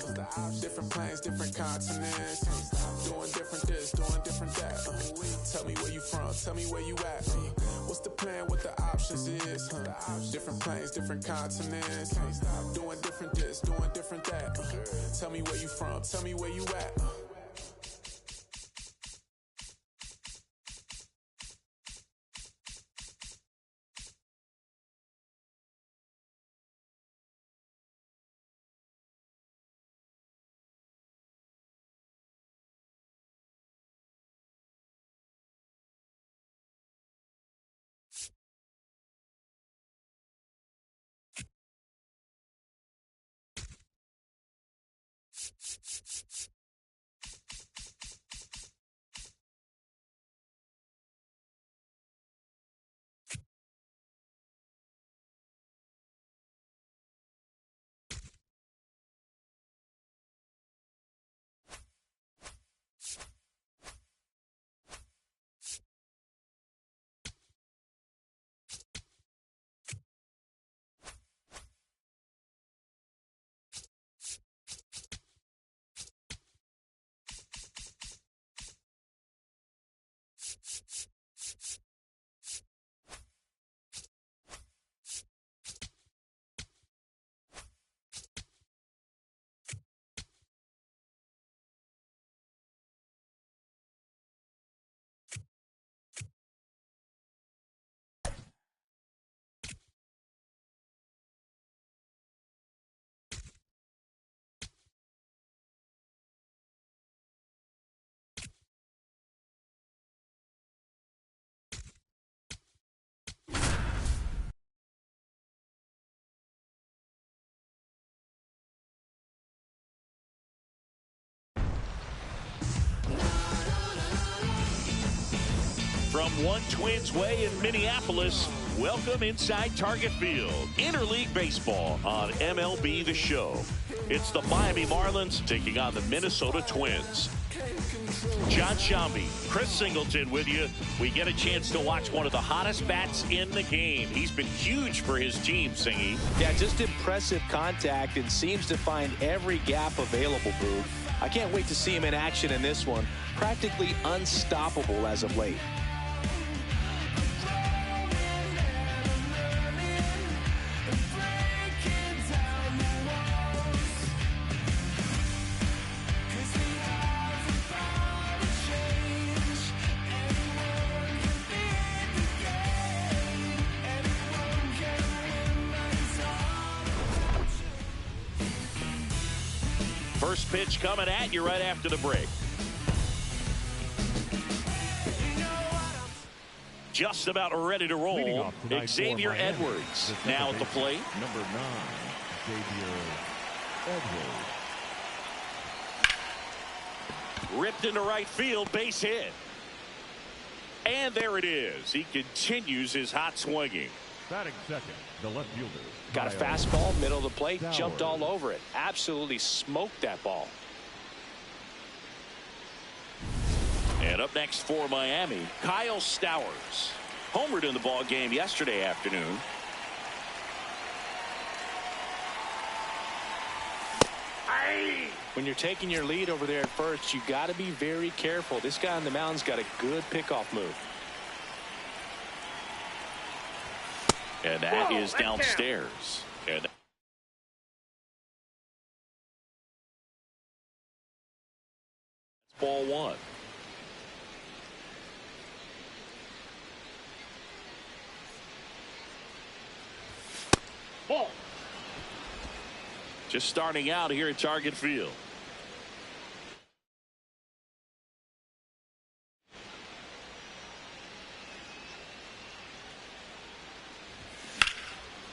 Different planes, different continents. Doing different this, doing different that. Tell me where you from, tell me where you at. What's the plan, what the options is? Different planes, different continents. Doing different this, doing different that. Tell me where you from, tell me where you at. From One Twins Way in Minneapolis, welcome inside Target Field. Interleague Baseball on MLB The Show. It's the Miami Marlins taking on the Minnesota Twins. John Shambi, Chris Singleton with you. We get a chance to watch one of the hottest bats in the game. He's been huge for his team, Singy. Yeah, just impressive contact and seems to find every gap available, Boog. I can't wait to see him in action in this one. Practically unstoppable as of late. First pitch coming at you right after the break. Just about ready to roll. Xavier Edwards now at the plate. Number 9, Xavier Edwards. Ripped into right field, base hit. And there it is. He continues his hot swinging. Batting second, the left fielder. Got a fastball, middle of the plate, jumped all over it. Absolutely smoked that ball. And up next for Miami, Kyle Stowers. Homered in the ball game yesterday afternoon. When you're taking your lead over there at first, you got to be very careful. This guy on the mound's got a good pickoff move. And that is downstairs. And that's ball one. Ball. Just starting out here at Target Field.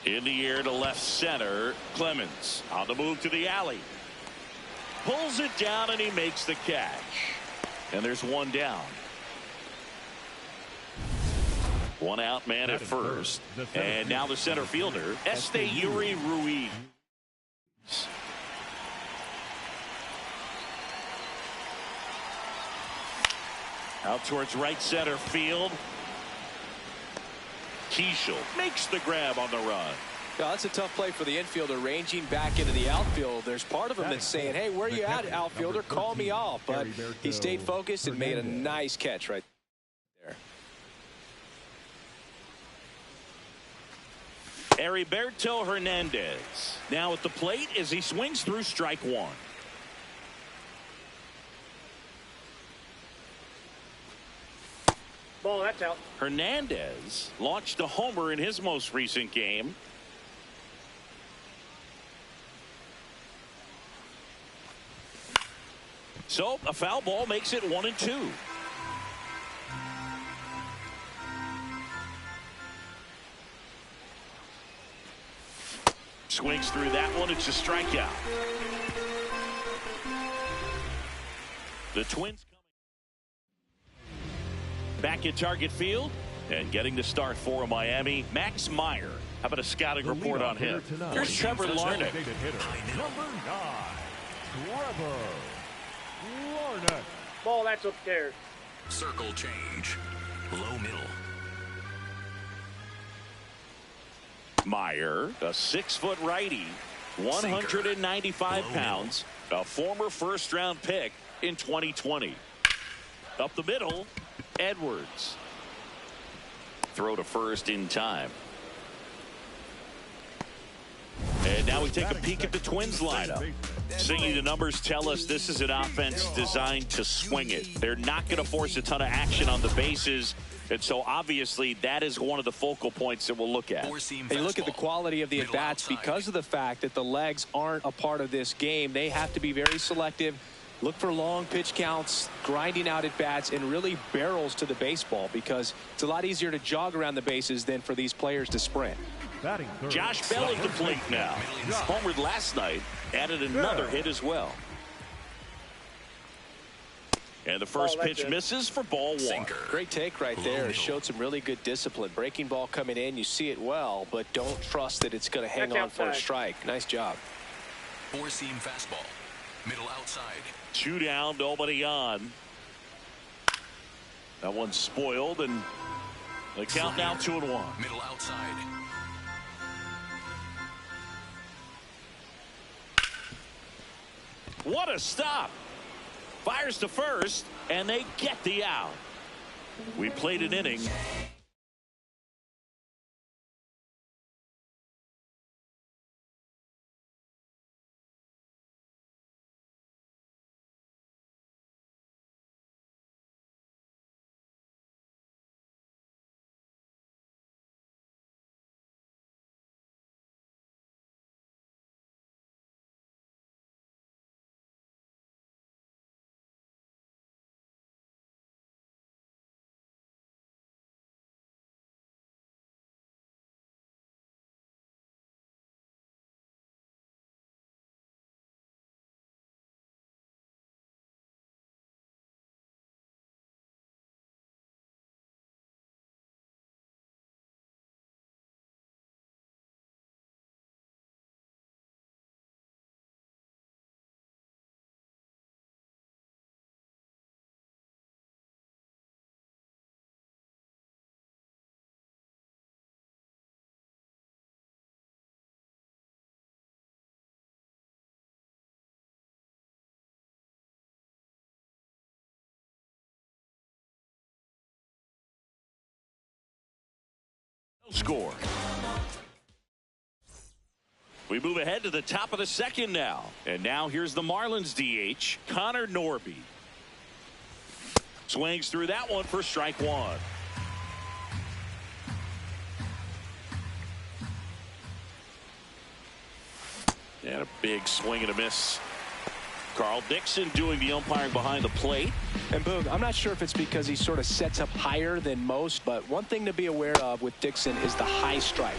In the air to left center. Clemens on the move to the alley. Pulls it down and he makes the catch. And there's one down. One out man at first. And now the center fielder, Esteury Ruiz. Out towards right center field. Keishel makes the grab on the run. Well, that's a tough play for the infielder, ranging back into the outfield. There's part of him that's saying, hey, where you at, outfielder? Call me off. But he stayed focused and made a nice catch right there. Heriberto Hernandez now at the plate as he swings through strike one. Ball, that's out. Hernandez launched a homer in his most recent game. So a foul ball makes it 1-2. Swings through that one. It's a strikeout. The Twins coming back at Target Field and getting the start for Miami. Max Meyer. How about a scouting report on him? Here's Trevor Larnach. Number 9, Trevor Larnach. Ball, that's upstairs. Circle change. Low middle. Meyer, a 6-foot righty, 195 pounds, a former first-round pick in 2020. Up the middle, Edwards. Throw to first in time. And now we take a peek at the Twins lineup. Seeing the numbers tell us this is an offense designed to swing it. They're not going to force a ton of action on the bases. And so obviously that is one of the focal points that we'll look at. They look at the quality of the at-bats because of the fact that the legs aren't a part of this game. They have to be very selective. Look for long pitch counts, grinding out at-bats, and really barrels to the baseball because it's a lot easier to jog around the bases than for these players to sprint. Josh Bell at the plate now. Homered last night, added another hit as well. And the first pitch misses for ball one. Great take right there. Showed some really good discipline. Breaking ball coming in, you see it well, but don't trust that it's going to hang on for a strike. Nice job. Four-seam fastball. Middle outside. 2 down, nobody on. That one's spoiled, and the count now 2-1. Middle outside. What a stop. Fires to first, and they get the out. We played an inning. Score. We move ahead to the top of the second now. And now here's the Marlins DH, Connor Norby. Swings through that one for strike one. And a big swing and a miss. Carl Dixon doing the umpiring behind the plate. And Boog, I'm not sure if it's because he sort of sets up higher than most, but one thing to be aware of with Dixon is the high strike.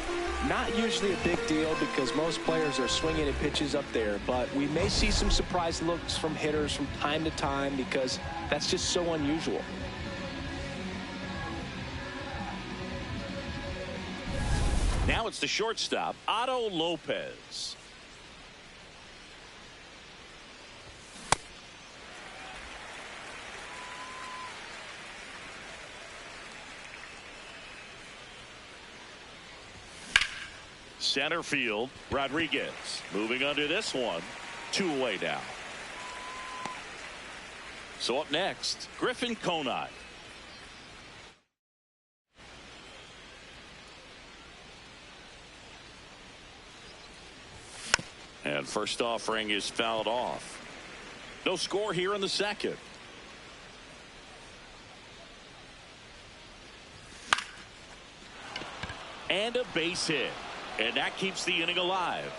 Not usually a big deal because most players are swinging at pitches up there, but we may see some surprise looks from hitters from time to time because that's just so unusual. Now it's the shortstop, Otto Lopez. center field. Rodriguez moving under this one. 2 away now. So up next, Griffin Conine. And first offering is fouled off. No score here in the second. And a base hit. And that keeps the inning alive.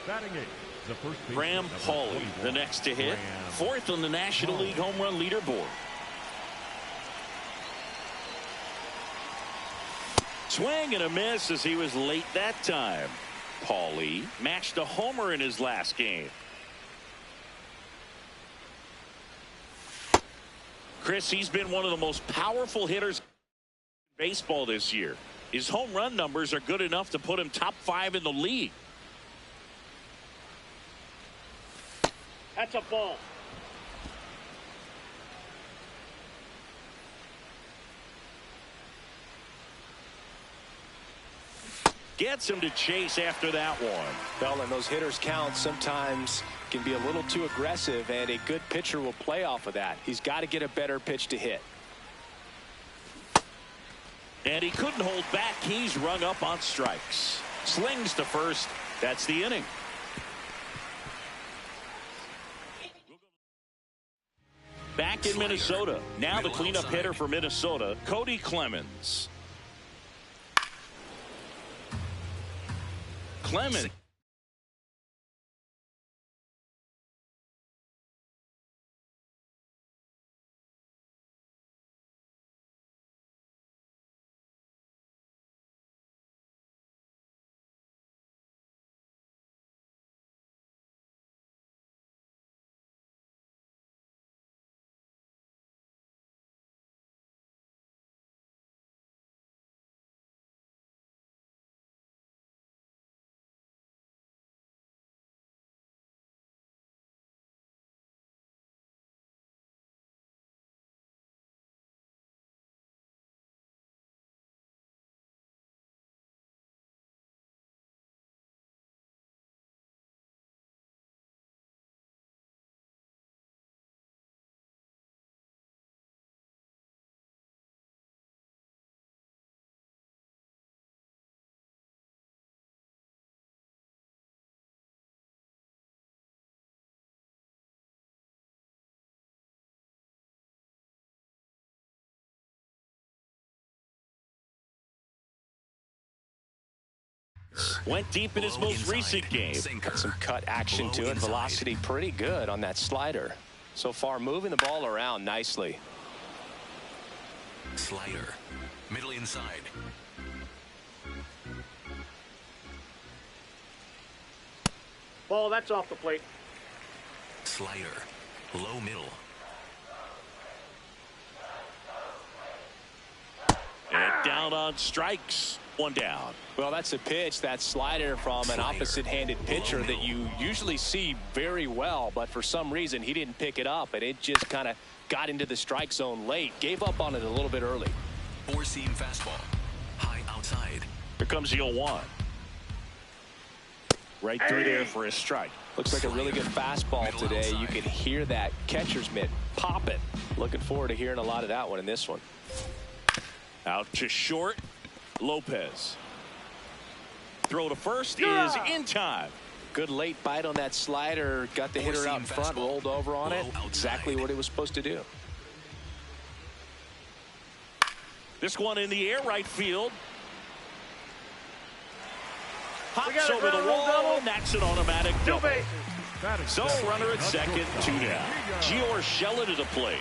Batting eighth, the first baseman, Graham number Pauley, 21, the next to hit. Graham 4th on the National League home run leaderboard. Swing and a miss as he was late that time. Pauley matched a homer in his last game. Chris, he's been one of the most powerful hitters in baseball this year. His home run numbers are good enough to put him top 5 in the league. That's a ball. Gets him to chase after that one. Well, and those hitters count sometimes can be a little too aggressive, and a good pitcher will play off of that. He's got to get a better pitch to hit. And he couldn't hold back. He's rung up on strikes. Slings to first. That's the inning. Back in Minnesota. Now the cleanup hitter for Minnesota, Cody Clemens. Clemens. Went deep in his most recent game. Got some cut action to it. Velocity pretty good on that slider. So far moving the ball around nicely. Slider. Middle inside. Ball, that's off the plate. Slider. Low middle. And down on strikes. 1 down. Well, that's a pitch, that slider from an opposite-handed pitcher that you usually see very well, but for some reason he didn't pick it up, and it just kind of got into the strike zone late. Gave up on it a little bit early. Four-seam fastball. High outside. Here comes the 0-1. Right through there for a strike. Looks like a really good fastball today. You can hear that catcher's mitt popping. Looking forward to hearing a lot of that one in this one. Out to short. Lopez. Throw to first is in time. Good late bite on that slider. Got the hitter out in front, rolled over on it. Exactly what he was supposed to do. This one in the air, right field. Hops over the wall. That's an automatic double. So runner at second, 2 down. Gio Urshela to the plate.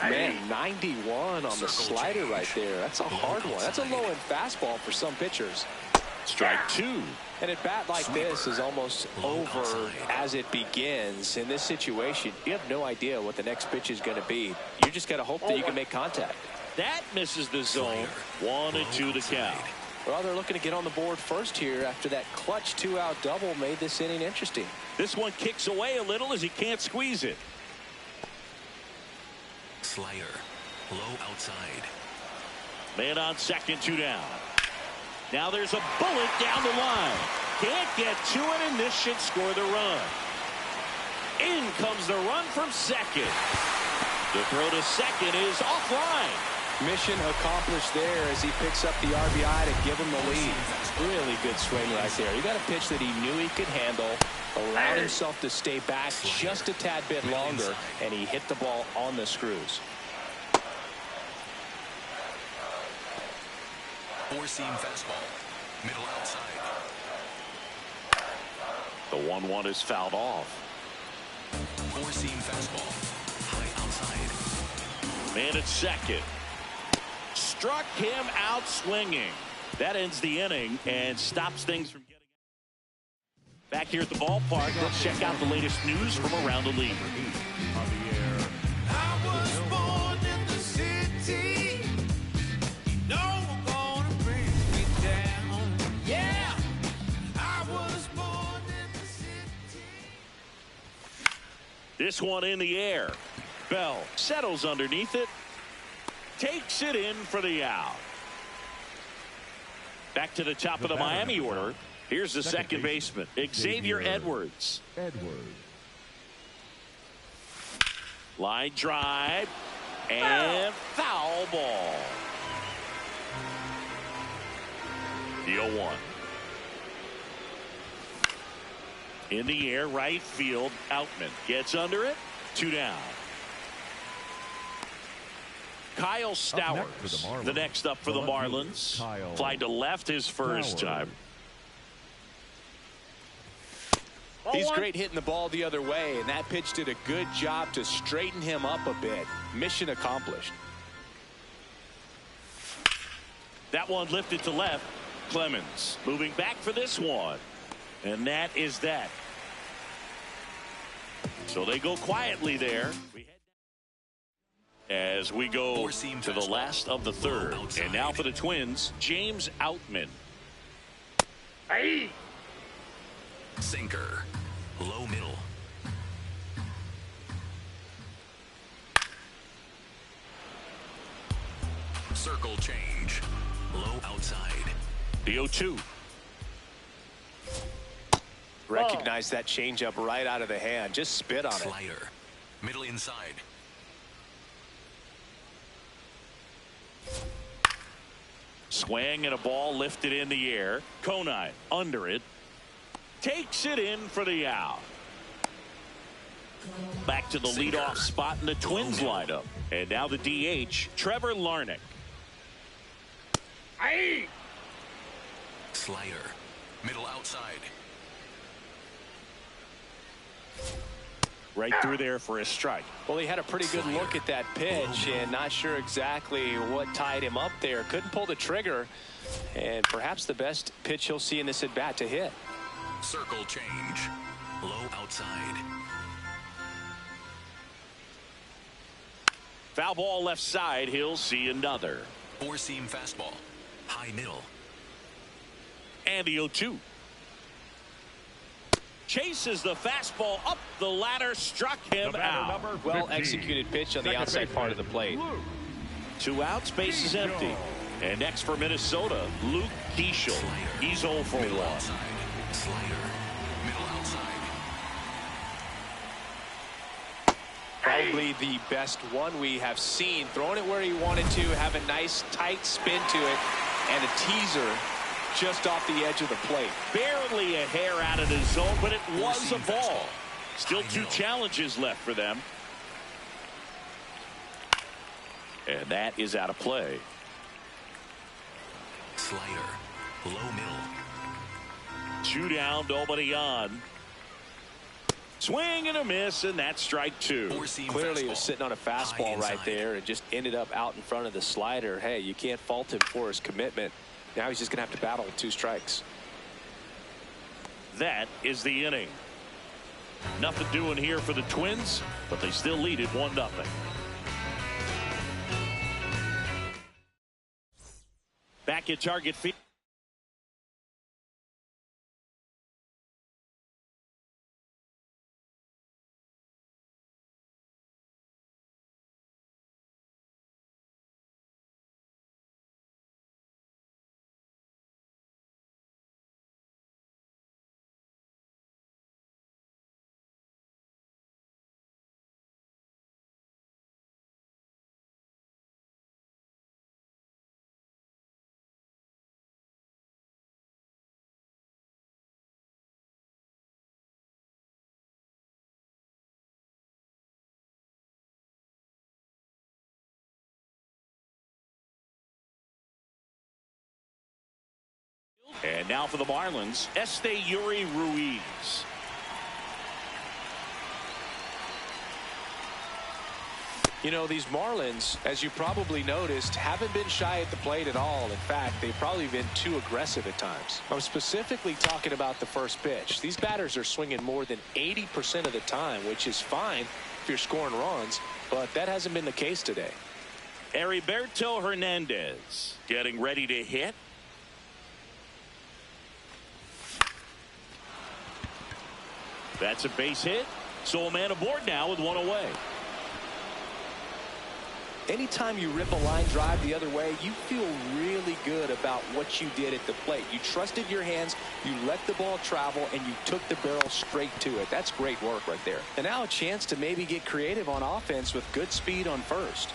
Man, 91 on the slider right there. That's a hard one. That's a low-end fastball for some pitchers. Strike 2. And at bat like this is almost over as it begins. In this situation, you have no idea what the next pitch is going to be. You just got to hope that you can make contact. That misses the zone. 1-2 to count. Well, they're looking to get on the board first here after that clutch 2-out double made this inning interesting. This one kicks away a little as he can't squeeze it. Slider. Low outside. Man on second, 2 down. Now there's a bullet down the line. Can't get to it, and this should score the run. In comes the run from second. The throw to second is offline. Mission accomplished there as he picks up the RBI to give him the lead. Really good swing right there. You got a pitch that he knew he could handle, allowed himself to stay back just a tad bit longer, and he hit the ball on the screws. Four-seam fastball. Middle outside. The 1-1 is fouled off. Four-seam fastball. High outside. Man at second. Struck him out swinging. That ends the inning and stops things from getting back here at the ballpark. Let's check out the latest news from around the league. On the air. I was born in the city. No one gonna bring me down. Yeah, I was born in the city. This one in the air. Bell settles underneath it. Takes it in for the out. Back to the top of the Miami order. Here's the second baseman, Xavier Edwards. Line drive and foul ball. The 0-1. In the air, right field. Outman gets under it. 2 down. Kyle Stowers, the next up for the Marlins. Flied to left his first time. He's great hitting the ball the other way, and that pitch did a good job to straighten him up a bit. Mission accomplished. That one lifted to left. Clemens moving back for this one. And that is that. So they go quietly there. As we go to the last of the third. And now for the Twins, James Outman. Hey! Sinker. Low middle. Circle change. Low outside. The 0-2. Recognize that changeup right out of the hand. Just spit on it. Slider. Middle inside. Swing and a ball lifted in the air. Conine under it. Takes it in for the out. Back to the leadoff spot in the Twins lineup. And now the DH, Trevor Larnach. Hey! Slider. Middle outside. Right through there for a strike. Well, he had a pretty good look at that pitch and not sure exactly what tied him up there. Couldn't pull the trigger, and perhaps the best pitch he'll see in this at bat to hit. Circle change. Low outside. Foul ball left side. He'll see another. Four-seam fastball. High middle. And the 0-2. Chases the fastball up the ladder, struck him out. Well executed pitch on the outside part of the plate. 2 outs, base is empty. And next for Minnesota, Luke Keeschel. He's 0 for 1. Slider. Middle outside. Probably the best one we have seen. Throwing it where he wanted to, have a nice tight spin to it, and a teaser just off the edge of the plate. Barely a hair out of the zone, but it was a ball. Still 2 challenges left for them. And that is out of play. Slider. Low middle. 2 down, nobody on. Swing and a miss, and that's strike 2. Clearly he was sitting on a fastball right there and just ended up out in front of the slider. Hey, you can't fault him for his commitment. Now he's just going to have to battle with 2 strikes. That is the inning. Nothing doing here for the Twins, but they still lead it 1-0. Back at Target Field. And now for the Marlins, Yuri Ruiz. You know, these Marlins, as you probably noticed, haven't been shy at the plate at all. In fact, they've probably been too aggressive at times. I'm specifically talking about the first pitch. These batters are swinging more than 80% of the time, which is fine if you're scoring runs, but that hasn't been the case today. Heriberto Hernandez getting ready to hit. That's a base hit. So a man aboard now with one away. Anytime you rip a line drive the other way, you feel really good about what you did at the plate. You trusted your hands, you let the ball travel, and you took the barrel straight to it. That's great work right there. And now a chance to maybe get creative on offense with good speed on first.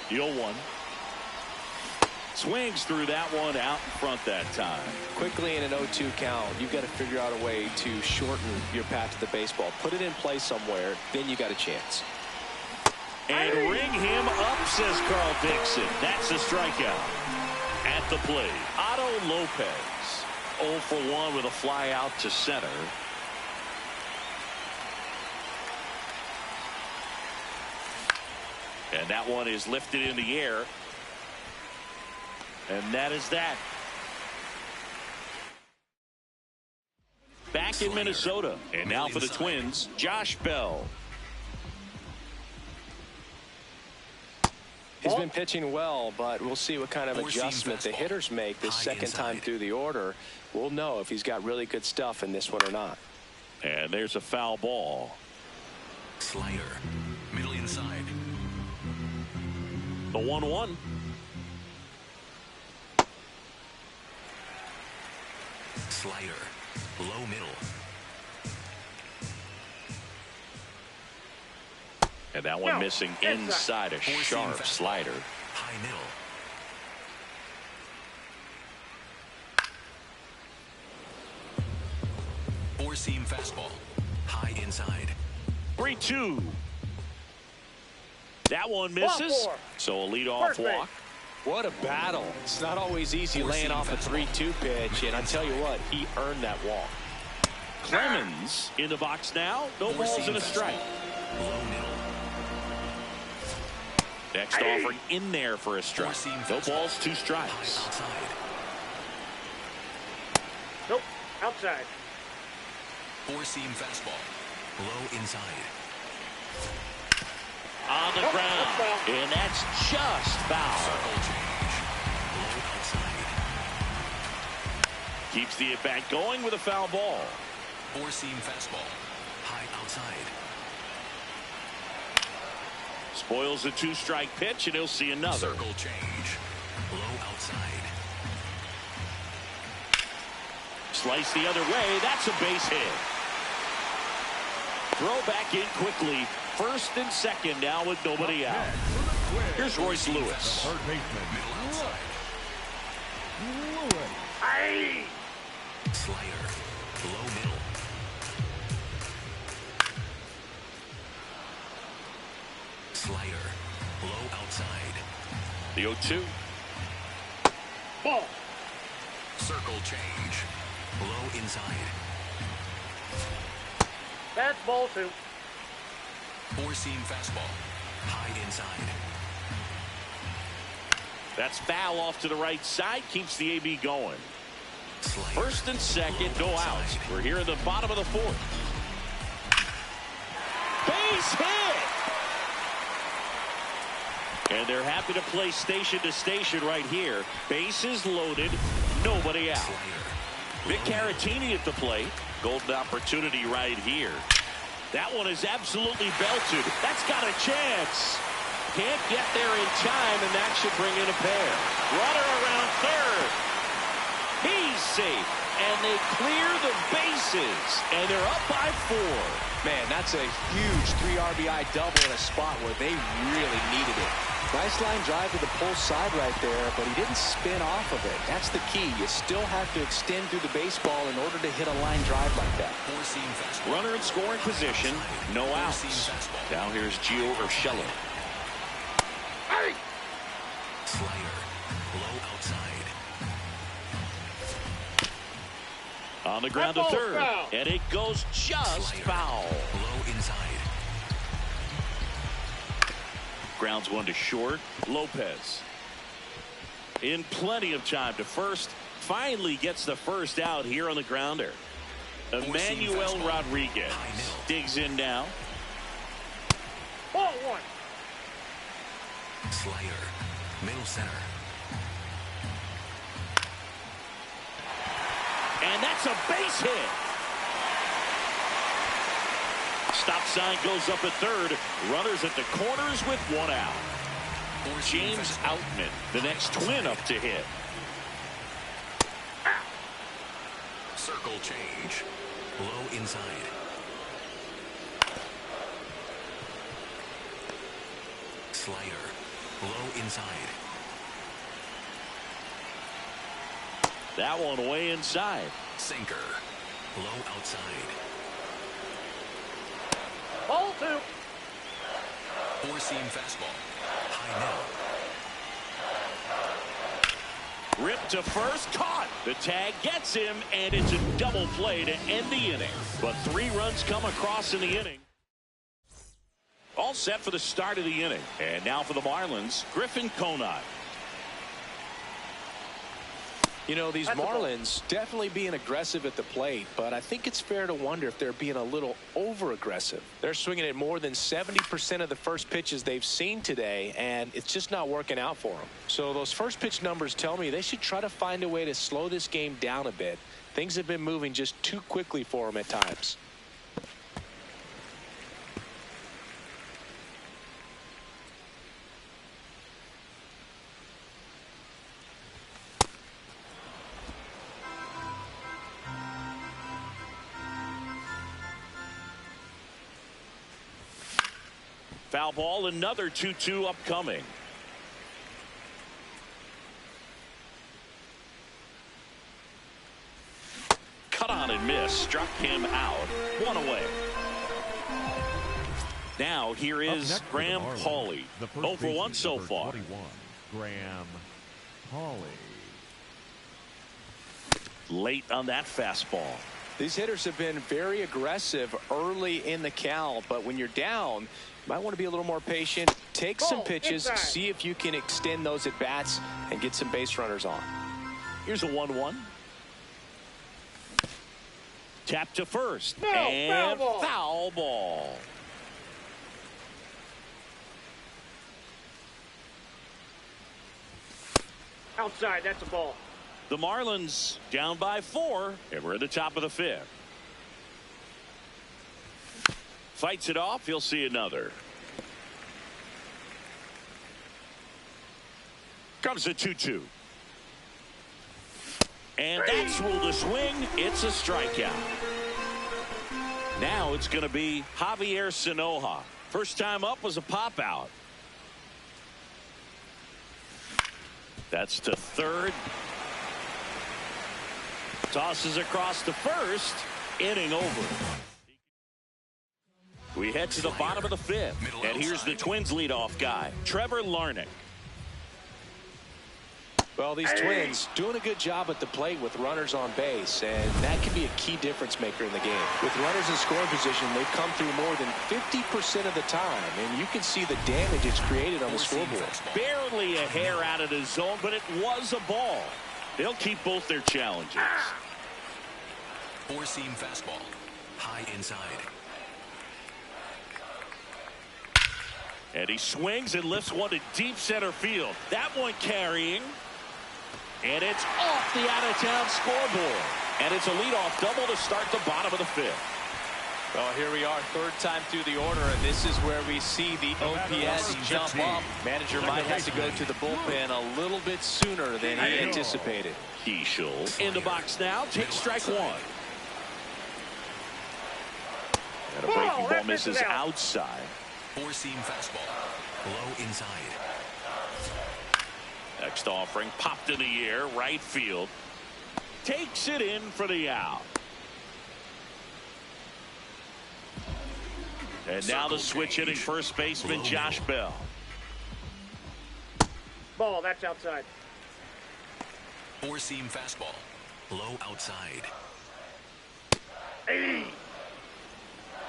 Deal one. Swings through that one out in front that time. Quickly in an 0-2 count, you've got to figure out a way to shorten your path to the baseball. Put it in play somewhere, then you got a chance. And ring him up, says Carl Dixon. That's a strikeout. At the plate, Otto Lopez. 0 for 1 with a fly out to center. And that one is lifted in the air. And that is that. Back in Minnesota. And now for the Twins, Josh Bell. He's been pitching well, but we'll see what kind of adjustment the hitters make this second time through the order. We'll know if he's got really good stuff in this one or not. And there's a foul ball. Slider. Middle inside. The 1-1. Slider. Low middle. And that one missing inside a sharp slider. High middle. Four-seam fastball. High inside. 3-2. That one misses. So a leadoff walk. What a battle. It's not always easy laying off a 3-2 pitch, and I tell you what, he earned that walk. Clemens in the box now. No balls and a strike. Next offering in there for a strike. No balls, 2 strikes. Nope, outside. Four-seam fastball. Low inside. On the ground. And that's just foul. Circle change. Low outside. Keeps the at-bat going with a foul ball. Four-seam fastball. High outside. Spoils a 2-strike pitch, and he'll see another. Circle change. Low outside. Slice the other way. That's a base hit. Throw back in quickly. First and second now with nobody out. Here's Royce Lewis. Third baseman. Middle outside. Lewis. Slider. Low middle. Slider. Low outside. The 0-2. Ball. Circle change. Low inside. That's ball 2. Four-seam fastball. High inside. That's foul off to the right side. Keeps the AB going. Slider. First and second, no outs. We're here in the bottom of the 4th. Base hit! And they're happy to play station to station right here. Bases loaded, nobody out. Vic Caratini at the plate. Golden opportunity right here. That one is absolutely belted. That's got a chance. Can't get there in time, and that should bring in a pair. Runner around third. He's safe, and they clear the bases, and they're up by 4. Man, that's a huge 3 RBI double in a spot where they really needed it. Nice line drive to the pull side right there, but he didn't spin off of it. That's the key. You still have to extend through the baseball in order to hit a line drive like that. Runner in scoring position, no outs. Now here's Gio Urshela. Slider. Low outside. On the ground to third. Foul. And it goes just Slider. foul. Low inside. Grounds one to short. Lopez. In plenty of time to first. Finally gets the first out here on the grounder. Emmanuel Rodriguez digs in now. Ball one. Slider. Middle center. And that's a base hit. Stop sign goes up at third. Runners at the corners with one out. James Outman, the next twin up to hit. Circle change. Low inside. Slider. Low inside. That one way inside. Sinker. Low outside. Ball two. Four-seam fastball. High now. Ripped to first, caught. The tag gets him, and it's a double play to end the inning. But 3 runs come across in the inning. All set for the start of the inning. And now for the Marlins, Griffin Conine. You know, these Marlins definitely being aggressive at the plate, but I think it's fair to wonder if they're being a little over-aggressive. They're swinging at more than 70% of the first pitches they've seen today, and it's just not working out for them. So those first pitch numbers tell me they should try to find a way to slow this game down a bit. Things have been moving just too quickly for them at times. Foul ball, another 2-2 upcoming. Cut on and miss. Struck him out. 1 away. Now here is Graham Pauley. 0 for 1 so far. 21, Graham Pauley. Late on that fastball. These hitters have been very aggressive early in the count, but when you're down, you might want to be a little more patient. Take some pitches, see if you can extend those at bats and get some base runners on. Here's a 1-1. Tap to first. No, and foul ball. Foul ball. Outside, that's a ball. The Marlins down by 4, and we're at the top of the 5th. Fights it off. He'll see another. Comes a 2-2. And that's ruled a swing. It's a strikeout. Now it's going to be Javier Sanoja. First time up was a pop out. That's to third. Tosses across to first. Inning over. We head to the bottom of the 5th. And here's the Twins leadoff guy, Trevor Larnach. Well, these Twins doing a good job at the plate with runners on base, and that can be a key difference maker in the game. With runners in scoring position, they've come through more than 50% of the time, and you can see the damage it's created on the scoreboard. Barely a hair out of the zone, but it was a ball. They'll keep both their challenges. Four-seam fastball. High inside. And he swings and lifts one to deep center field. That one carrying. And it's off the out-of-town scoreboard. And it's a leadoff double to start the bottom of the 5th. Well, here we are, 3rd time through the order, and this is where we see the OPS jump up. Manager might have to go to the bullpen a little bit sooner than he anticipated. Keishel in the box now. Takes strike 1. And a breaking ball misses outside. Four-seam fastball. Low inside. Next offering popped in the air, right field. Takes it in for the out. And now the switch hitting first baseman Josh Bell. Ball, that's outside. Four-seam fastball. Low outside. Hey.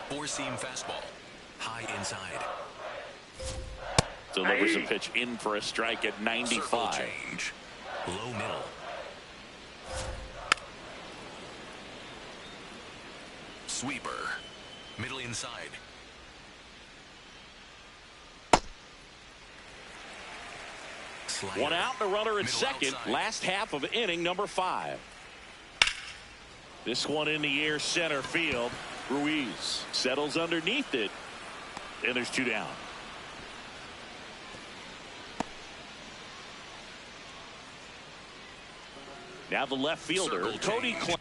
Four-seam fastball. High inside. Delivers a pitch in for a strike at 95. Circle change. Low middle. Sweeper. Middle inside. Slider. One out, the runner at Middle second. outside. Last half of inning number 5. This one in the air, center field. Ruiz settles underneath it, and there's 2 down. Now the left fielder, Circle Cody change. Klein.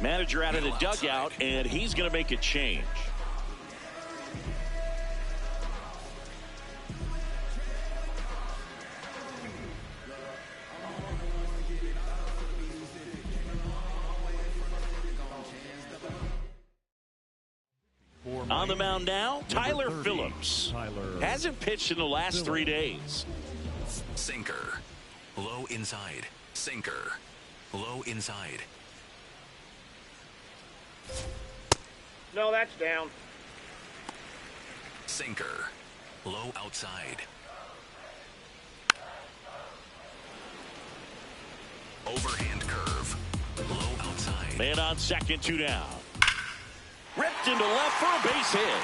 Manager out of the dugout, and he's going to make a change. On the mound now, Tyler Phillips. Hasn't pitched in the last 3 days. Sinker. Low inside. Sinker. Low inside. No, that's down. Sinker. Low outside. Overhand curve. Low outside. Man on second, 2 down. Ripped into left for a base hit.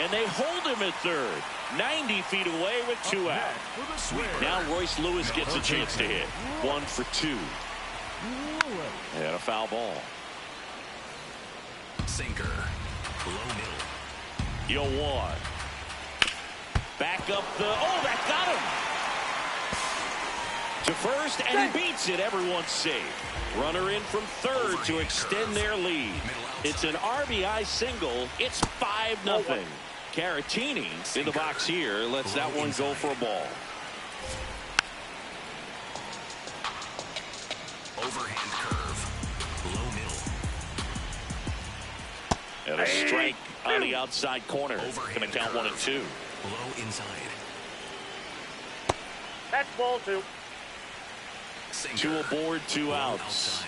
And they hold him at third. 90 feet away with 2 out. Now Royce Lewis gets a chance to hit. 1 for 2. And a foul ball. Sinker. Low middle. 0-1. Back up the. Oh, that got him. To first, and he beats it. Everyone's safe. Runner in from third to extend their lead. It's an RBI single. It's 5-0. Caratini in the box here lets that one go for a ball. Overhand curve. Low middle. And a strike on the outside corner. Going to count 1 and 2. Low inside. That's ball 2. Sinker. 2 aboard, 2 Low outs. outside.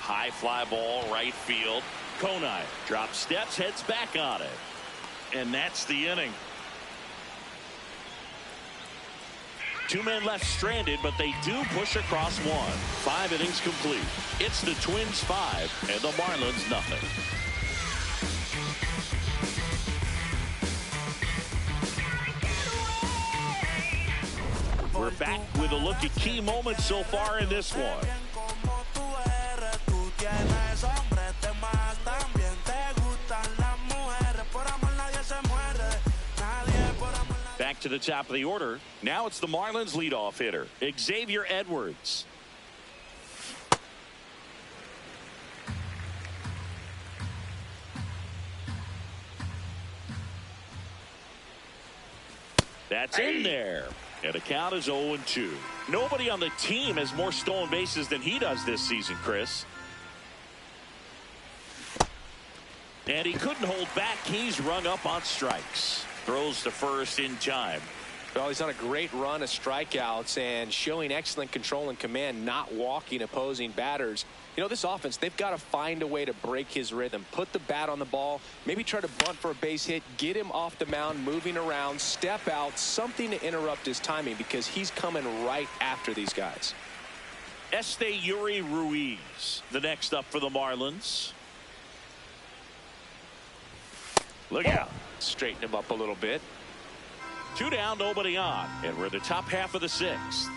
High fly ball, right field. Konai drops steps, heads back on it. And that's the inning. 2 men left stranded, but they do push across 1. 5 innings complete. It's the Twins 5 and the Marlins nothing. We're back with a look at key moments so far in this one. Back to the top of the order. Now it's the Marlins leadoff hitter, Xavier Edwards. That's in there. And the count is 0-2. Nobody on the team has more stolen bases than he does this season, Chris. And he couldn't hold back. He's rung up on strikes. Throws to first in time. Well, he's on a great run of strikeouts and showing excellent control and command, not walking opposing batters. You know, this offense, they've got to find a way to break his rhythm, put the bat on the ball, maybe try to bunt for a base hit, get him off the mound, moving around, step out, something to interrupt his timing because he's coming right after these guys. Yuri Ruiz, the next up for the Marlins. Look out. Straighten him up a little bit. 2 down, nobody on. And we're in the top half of the 6th.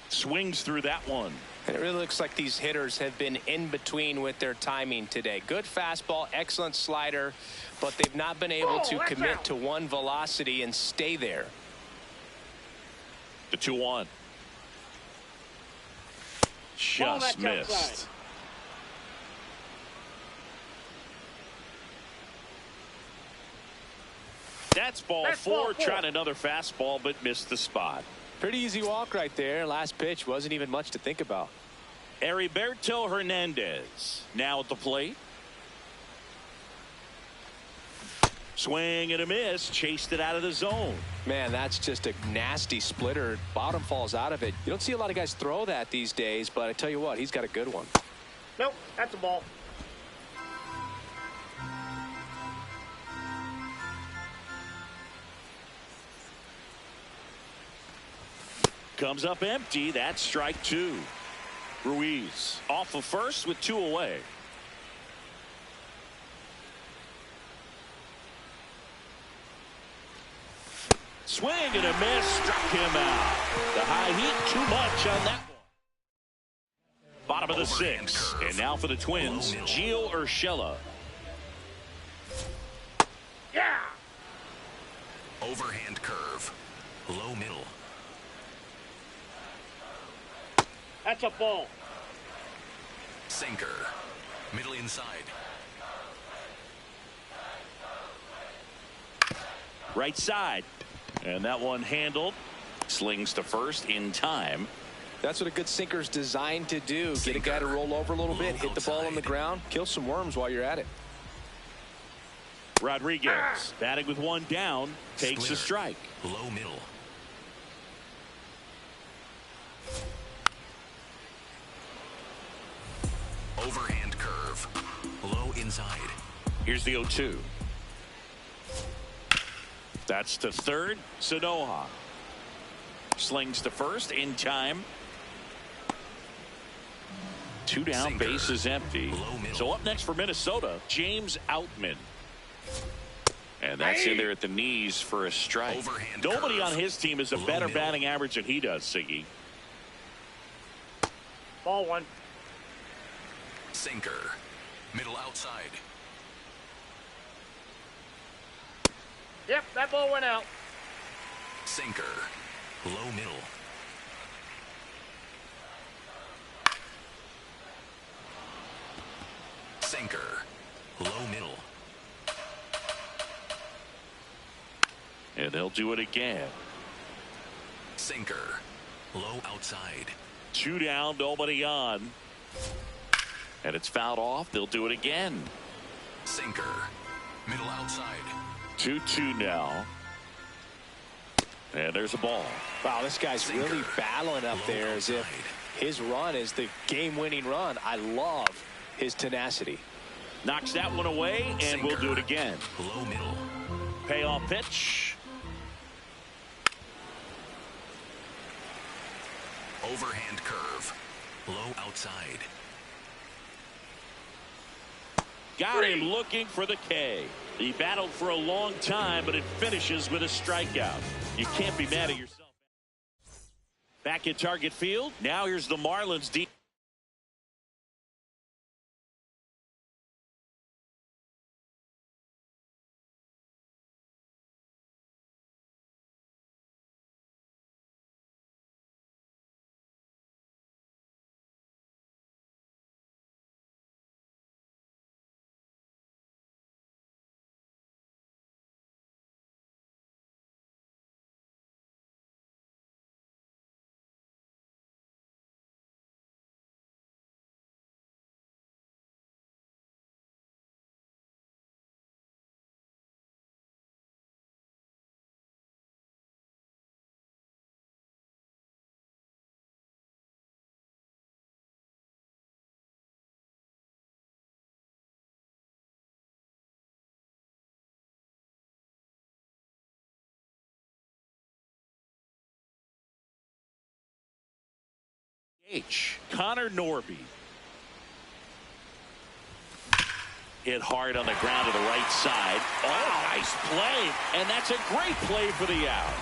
Swings through that one. And it really looks like these hitters have been in between with their timing today. Good fastball, excellent slider, but they've not been able to commit to one velocity and stay there. The 2-1. Just missed. Outside. That's ball four. Trying another fastball, but missed the spot. Pretty easy walk right there. Last pitch wasn't even much to think about. Heriberto Hernandez now at the plate. Swing and a miss. Chased it out of the zone. Man, that's just a nasty splitter. Bottom falls out of it. You don't see a lot of guys throw that these days, but I tell you what, he's got a good one. Nope, that's a ball. Comes up empty. That's strike two. Ruiz off of first with two away. Swing and a miss. Struck him out. The high heat too much on that one. Bottom of the sixth. And now for the Twins, Gio Urshela. Yeah. Overhand curve. Low middle. That's a ball. Sinker. Middle inside. Right side. And that one handled. Slings to first in time. That's what a good sinker's designed to do. Get a guy to roll over a little bit, hit the ball on the ground, kill some worms while you're at it. Rodriguez batting with one down, takes a strike. Low middle. Overhand curve. Low inside. Here's the 0-2. That's to third. Sanoha slings to first in time. Two down, Sinker. base is empty. So up next for Minnesota, James Outman. And that's in there at the knees for a strike. Overhand Nobody curve. on his team has a Low better middle. batting average than he does, Siggy. Ball one. Sinker. Middle outside. Yep, that ball went out. Sinker. Low middle. Sinker. Low middle. And they'll do it again. Sinker. Low outside. Two down, nobody on. And it's fouled off. They'll do it again. Sinker. Middle outside. 2-2 now. And there's a ball. Wow, this guy's Sinker. really battling up Low there as if outside. his run is the game-winning run. I love his tenacity. Knocks that one away, and Sinker. we'll do it again. Low middle. Payoff pitch. Overhand curve. Low outside. Got him looking for the K. He battled for a long time, but it finishes with a strikeout. You can't be mad at yourself. Back at Target Field. Now here's the Marlins deep. Connor Norby. Hit hard on the ground to the right side. Oh, nice play. And that's a great play for the out.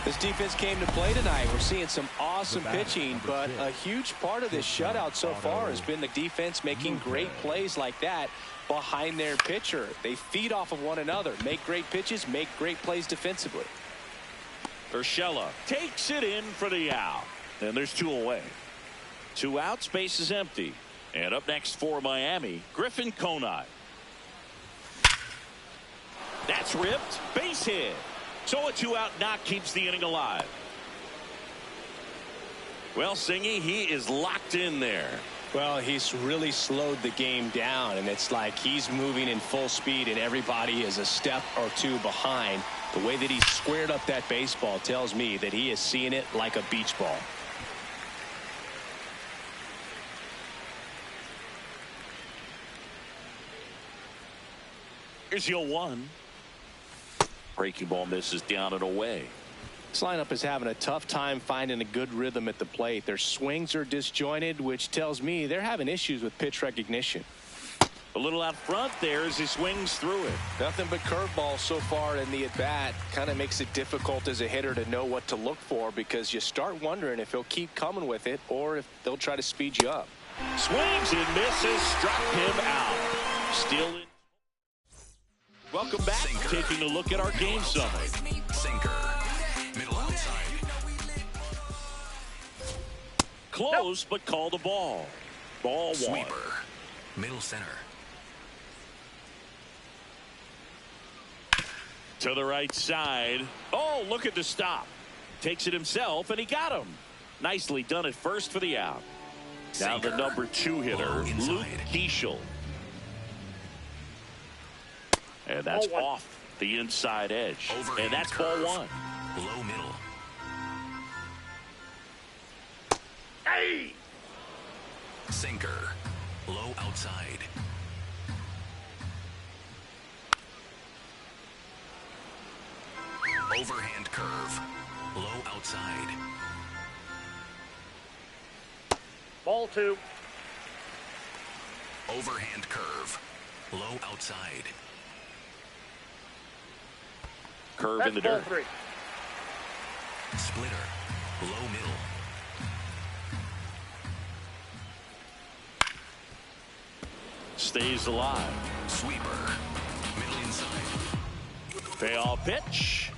This defense came to play tonight. We're seeing some awesome pitching, but a huge part of this shutout so far has been the defense making great plays like that behind their pitcher. They feed off of one another, make great pitches, make great plays defensively. Urshela takes it in for the out. And there's two away. Two outs, base is empty. And up next for Miami, Griffin Conine. That's ripped. Base hit. So a 2-out knock keeps the inning alive. Well, Singy, he is locked in there. Well, he's really slowed the game down, and it's like he's moving in full speed, and everybody is a step or two behind. The way that he squared up that baseball tells me that he is seeing it like a beach ball. Here's your 1. Breaking ball misses down and away. This lineup is having a tough time finding a good rhythm at the plate. Their swings are disjointed, which tells me they're having issues with pitch recognition. A little out front there as he swings through it. Nothing but curveballs so far in the at-bat. Kind of makes it difficult as a hitter to know what to look for, because you start wondering if he'll keep coming with it or if they'll try to speed you up. Swings and misses, struck him out. Still in. Welcome back. Sinker. Taking a look at our game summary. Sinker. Middle outside. Close, but call the ball. Ball 1. Sweeper. Middle center. To the right side. Oh, look at the stop. Takes it himself, and he got him. Nicely done at first for the out. Now the number 2 hitter, Luke Keeschel. And that's off the inside edge. Overhand and that's curve. ball 1. Low middle. Hey! Sinker. Low outside. Overhand curve. Low outside. Ball 2. Overhand curve. Low outside. Curve That's in the ball dirt. 3. Splitter. Low middle. Stays alive. Sweeper. Middle inside. Payoff pitch.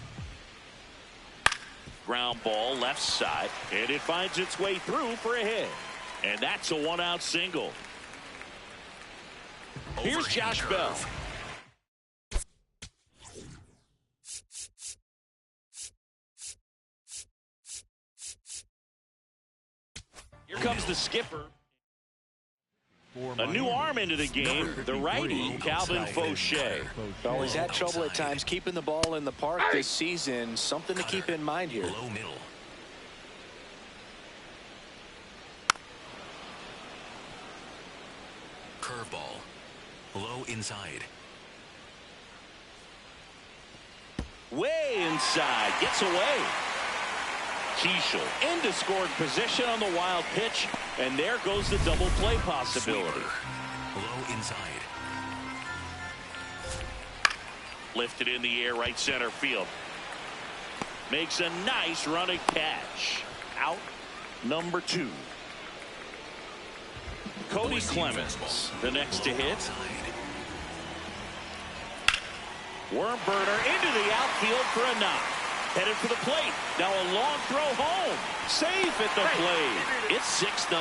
Ground ball left side. And it finds its way through for a hit. And that's a 1-out single. Here's Overhand Josh curve. Bell. Here comes the skipper. A new arm into the game, the righty, Calvin Fauché. Well, he's had trouble at times keeping the ball in the park this season. Something to keep in mind here. Low middle. Curveball. Low inside. Way inside, gets away. Keeschel into scoring position on the wild pitch, and there goes the double play possibility. Sweeper. Low inside. Lifted in the air, right center field. Makes a nice running catch. Out number 2. Cody Clemens, the next to hit. Worm burner into the outfield for a knock. Headed for the plate. Now a long throw home. Safe at the plate. It's 6-0.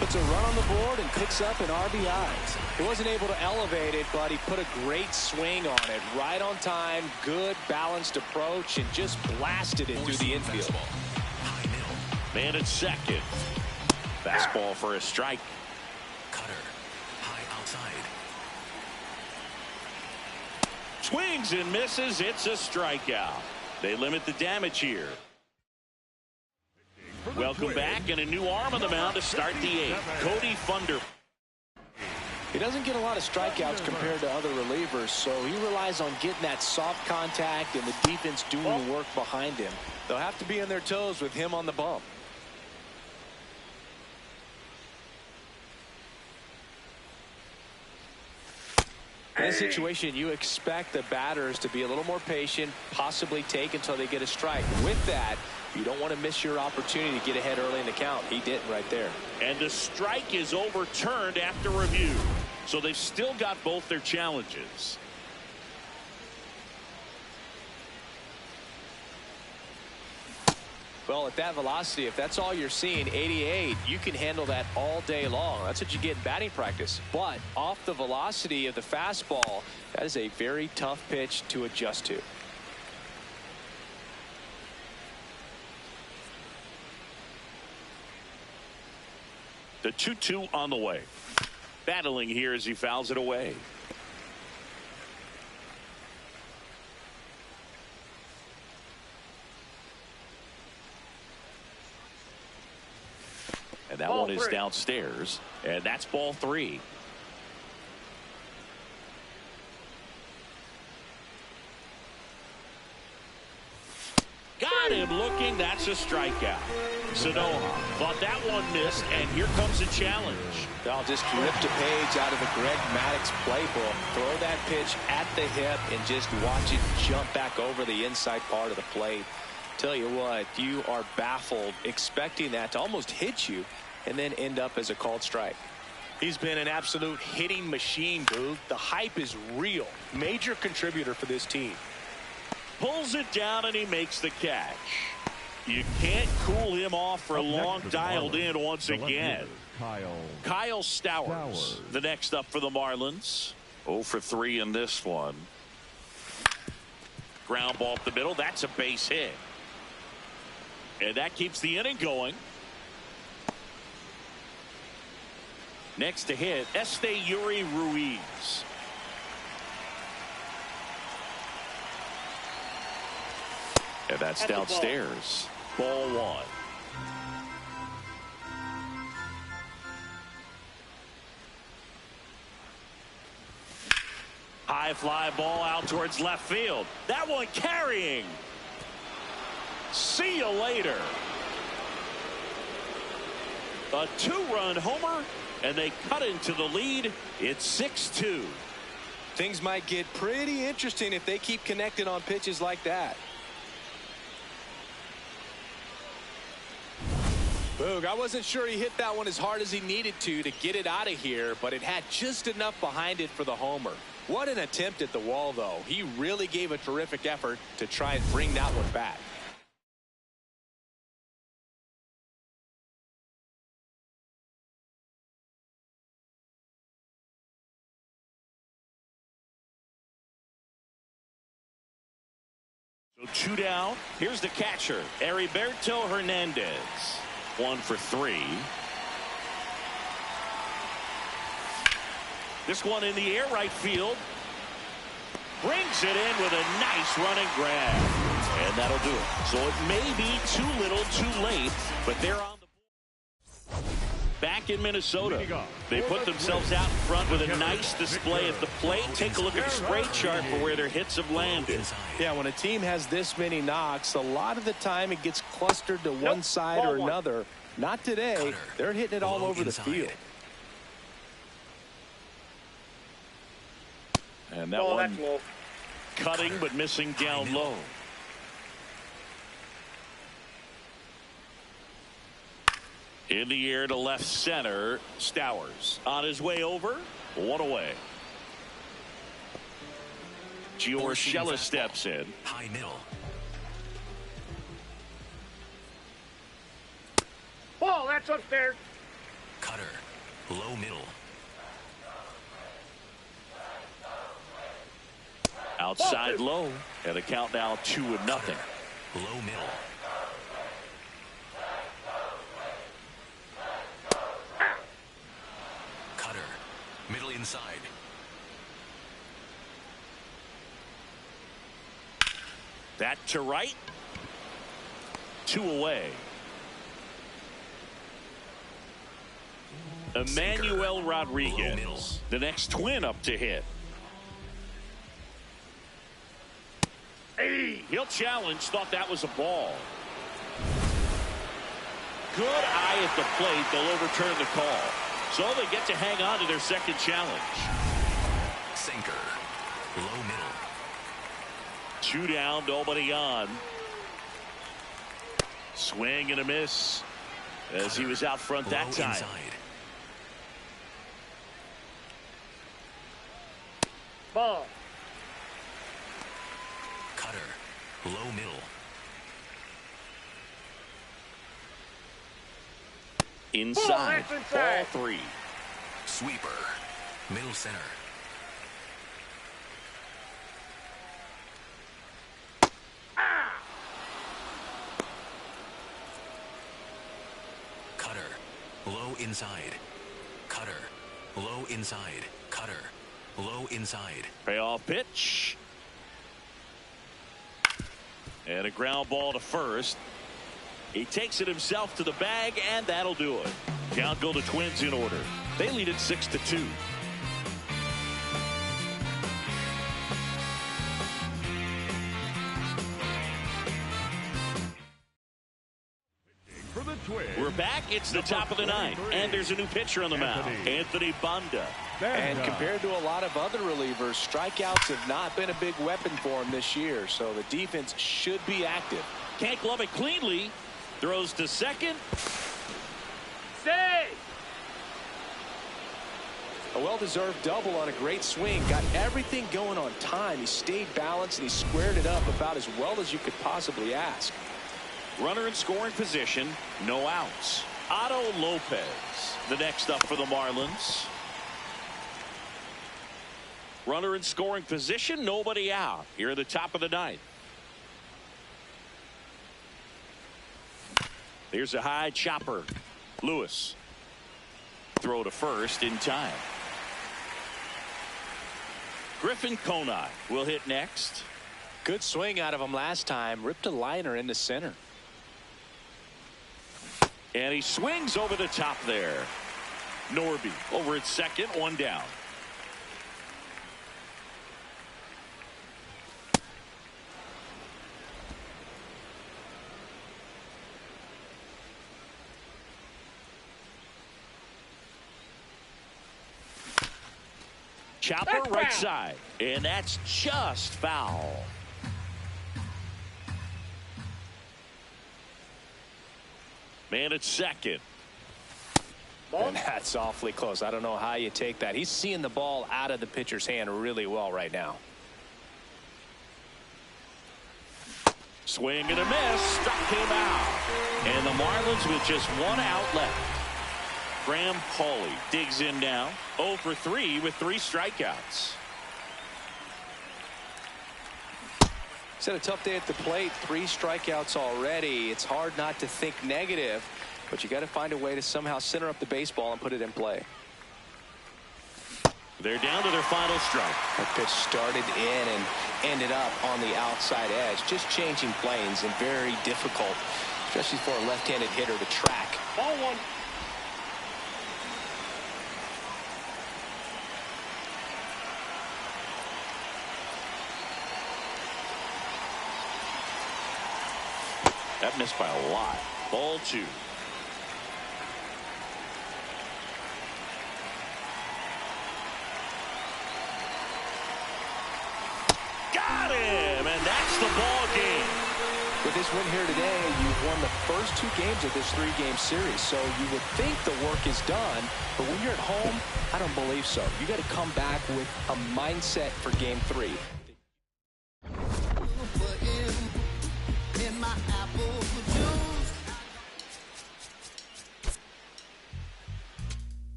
Puts a run on the board and picks up an RBI. He wasn't able to elevate it, but he put a great swing on it. Right on time, good balanced approach, and just blasted it through the infield. Man at second. Fastball for a strike. Cutter. High outside. Swings and misses. It's a strikeout. They limit the damage here. Welcome back, and a new arm on the mound to start the 8th. Cody Funder. He doesn't get a lot of strikeouts compared to other relievers, so he relies on getting that soft contact and the defense doing the work behind him. They'll have to be on their toes with him on the bump. In this situation, you expect the batters to be a little more patient, possibly take until they get a strike. With that, you don't want to miss your opportunity to get ahead early in the count. He didn't right there. And the strike is overturned after review. So they've still got both their challenges. Well, at that velocity, if that's all you're seeing, 88, you can handle that all day long. That's what you get in batting practice. But off the velocity of the fastball, that is a very tough pitch to adjust to. The 2-2 on the way. Battling here as he fouls it away. And that one is downstairs, and that's ball 3. Got him looking. That's a strikeout. Sanoa thought that one missed, and here comes a challenge. I'll just ripped a page out of the Greg Maddux playbook. Throw that pitch at the hip and just watch it jump back over the inside part of the plate. Tell you what, you are baffled expecting that to almost hit you and then end up as a called strike. He's been an absolute hitting machine, dude. The hype is real. Major contributor for this team. Pulls it down and he makes the catch. You can't cool him off for long. Dialed in once again. Kyle Stowers, the next up for the Marlins. 0 for 3 in this one. Ground ball up the middle. That's a base hit. And that keeps the inning going. Next to hit, Yuri Ruiz. And that's downstairs. Ball 1. High fly ball out towards left field. That one carrying. See you later. A 2-run homer, and they cut into the lead. It's 6-2. Things might get pretty interesting if they keep connecting on pitches like that. Boog, I wasn't sure he hit that one as hard as he needed to get it out of here, but it had just enough behind it for the homer. What an attempt at the wall, though. He really gave a terrific effort to try and bring that one back. So 2 down. Here's the catcher, Heriberto Hernandez. 1 for 3. This one in the air, right field. Brings it in with a nice running grab. And that'll do it. So it may be too little, too late, but they're on the board. Back in Minnesota, they put themselves out in front with a nice display at the plate. Take a look at the spray chart for where their hits have landed. Yeah, when a team has this many knocks, a lot of the time it gets clustered to one side or another. Not today. They're hitting it all over the field. And that one cutting but missing down low. In the air to left center, Stowers on his way over. 1 away. Giorgella steps in. High middle. Ball, that's upstairs. Cutter. Low middle. Outside low. And the count now 2-0. Low middle. Cutter. Middle inside. That to right. 2 away. Emmanuel Rodriguez, the next twin up to hit. Hey, he'll challenge. Thought that was a ball. Good eye at the plate. They'll overturn the call. So they get to hang on to their second challenge. Sinker. Low middle. 2 down, nobody on. Swing and a miss as he was out front that time. Inside. Ball. Cutter. Low middle. Inside. Ball, that's inside. Ball 3. Sweeper. Middle center. Cutter. Low inside. Cutter. Low inside. Cutter. Low inside. Payoff pitch. And a ground ball to first. He takes it himself to the bag, and that'll do it. Count go to Twins in order. They lead it 6-2. For the Twins, We're back. It's the top of the ninth, and there's a new pitcher on the mound, Anthony Banda. And compared to a lot of other relievers, strikeouts have not been a big weapon for him this year, so the defense should be active. Can't glove it cleanly. Throws to second. Save. A well-deserved double on a great swing. Got everything going on time. He stayed balanced, and he squared it up about as well as you could possibly ask. Runner in scoring position. No outs. Otto Lopez, the next up for the Marlins. Runner in scoring position. Nobody out. Here at the top of the ninth. Here's a high chopper. Lewis. Throw to first in time. Griffin Conine will hit next. Good swing out of him last time. Ripped a liner into center. And he swings over the top there. Norby over at second, one down. Chopper That's right foul. side, and that's just foul. Man at second. And that's awfully close. I don't know how you take that. He's seeing the ball out of the pitcher's hand really well right now. Swing and a miss. Struck him out. And the Marlins with just one out left. Graham Pauley digs in now. 0 for 3 with 3 strikeouts. He's had a tough day at the plate. 3 strikeouts already. It's hard not to think negative, but you got to find a way to somehow center up the baseball and put it in play. They're down to their final strike. That pitch started in and ended up on the outside edge. Just changing planes and very difficult, especially for a left-handed hitter to track. Ball 1. That missed by a lot. Ball 2. Got him, and that's the ball game. With this win here today, you've won the first 2 games of this 3-game series, so you would think the work is done, but when you're at home, I don't believe so. You got to come back with a mindset for game 3.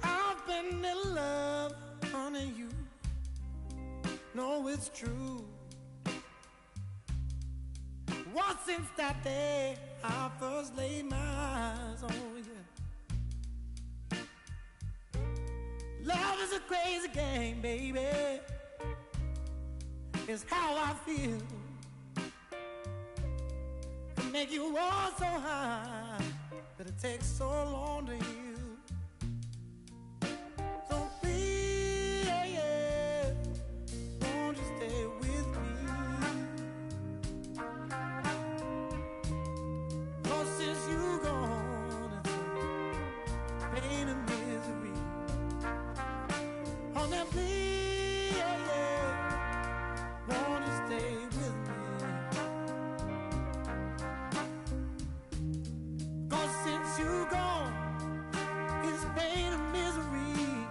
I've been in love, honey, you know it's true. Once since that day I first laid my eyes on you. Love is a crazy game, baby. It's how I feel. Can make you walk so high that it takes so long to heal. So please, won't you stay with me? 'Cause since you gone, it's pain and misery. Oh, now please, won't you stay with me? 'Cause since since you gone, it's pain and misery.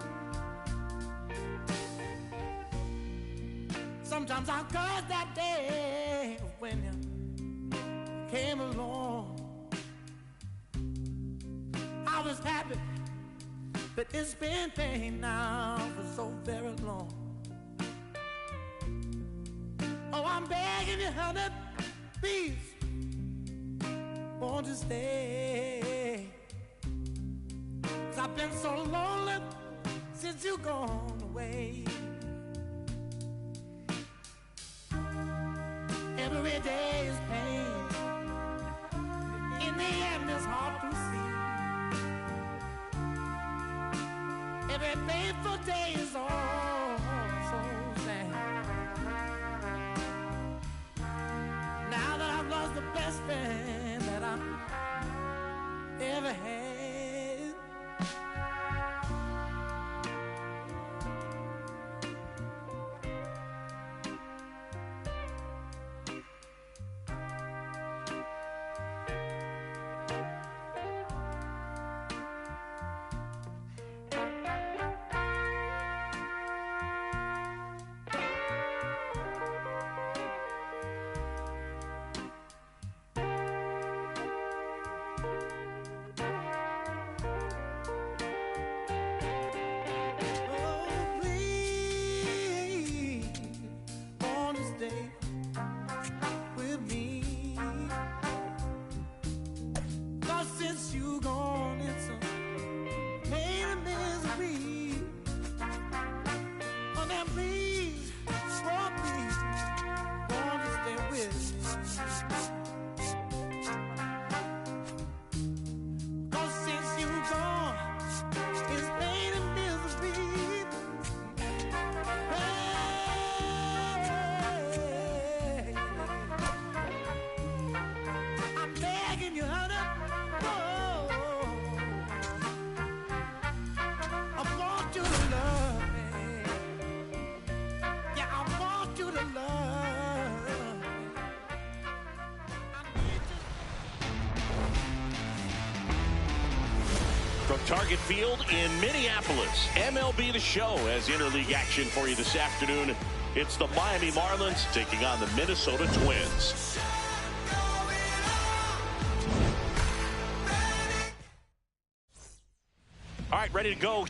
Sometimes I curse that day when you came along. I was happy, but it's been pain now for so very long. Oh, I'm begging you, honey, please, won't you stay? 'Cause I've been so lonely since you gone away. Every day is pain. In the end, it's hard to see. Every painful day is all so sad. Now that I've lost the best friend that I ever had. From Target Field in Minneapolis, MLB The Show has interleague action for you this afternoon. It's the Miami Marlins taking on the Minnesota Twins. All right, ready to go.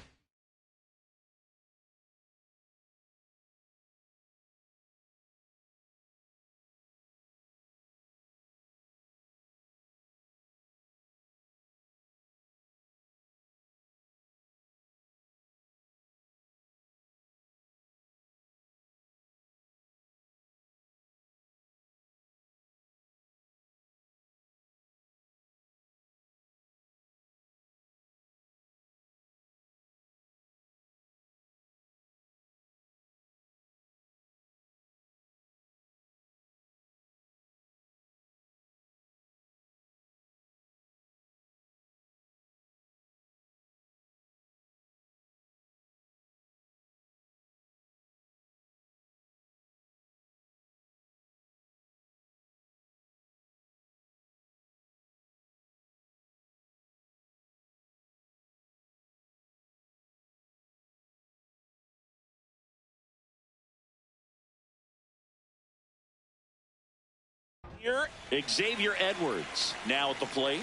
Here, Xavier Edwards now at the plate.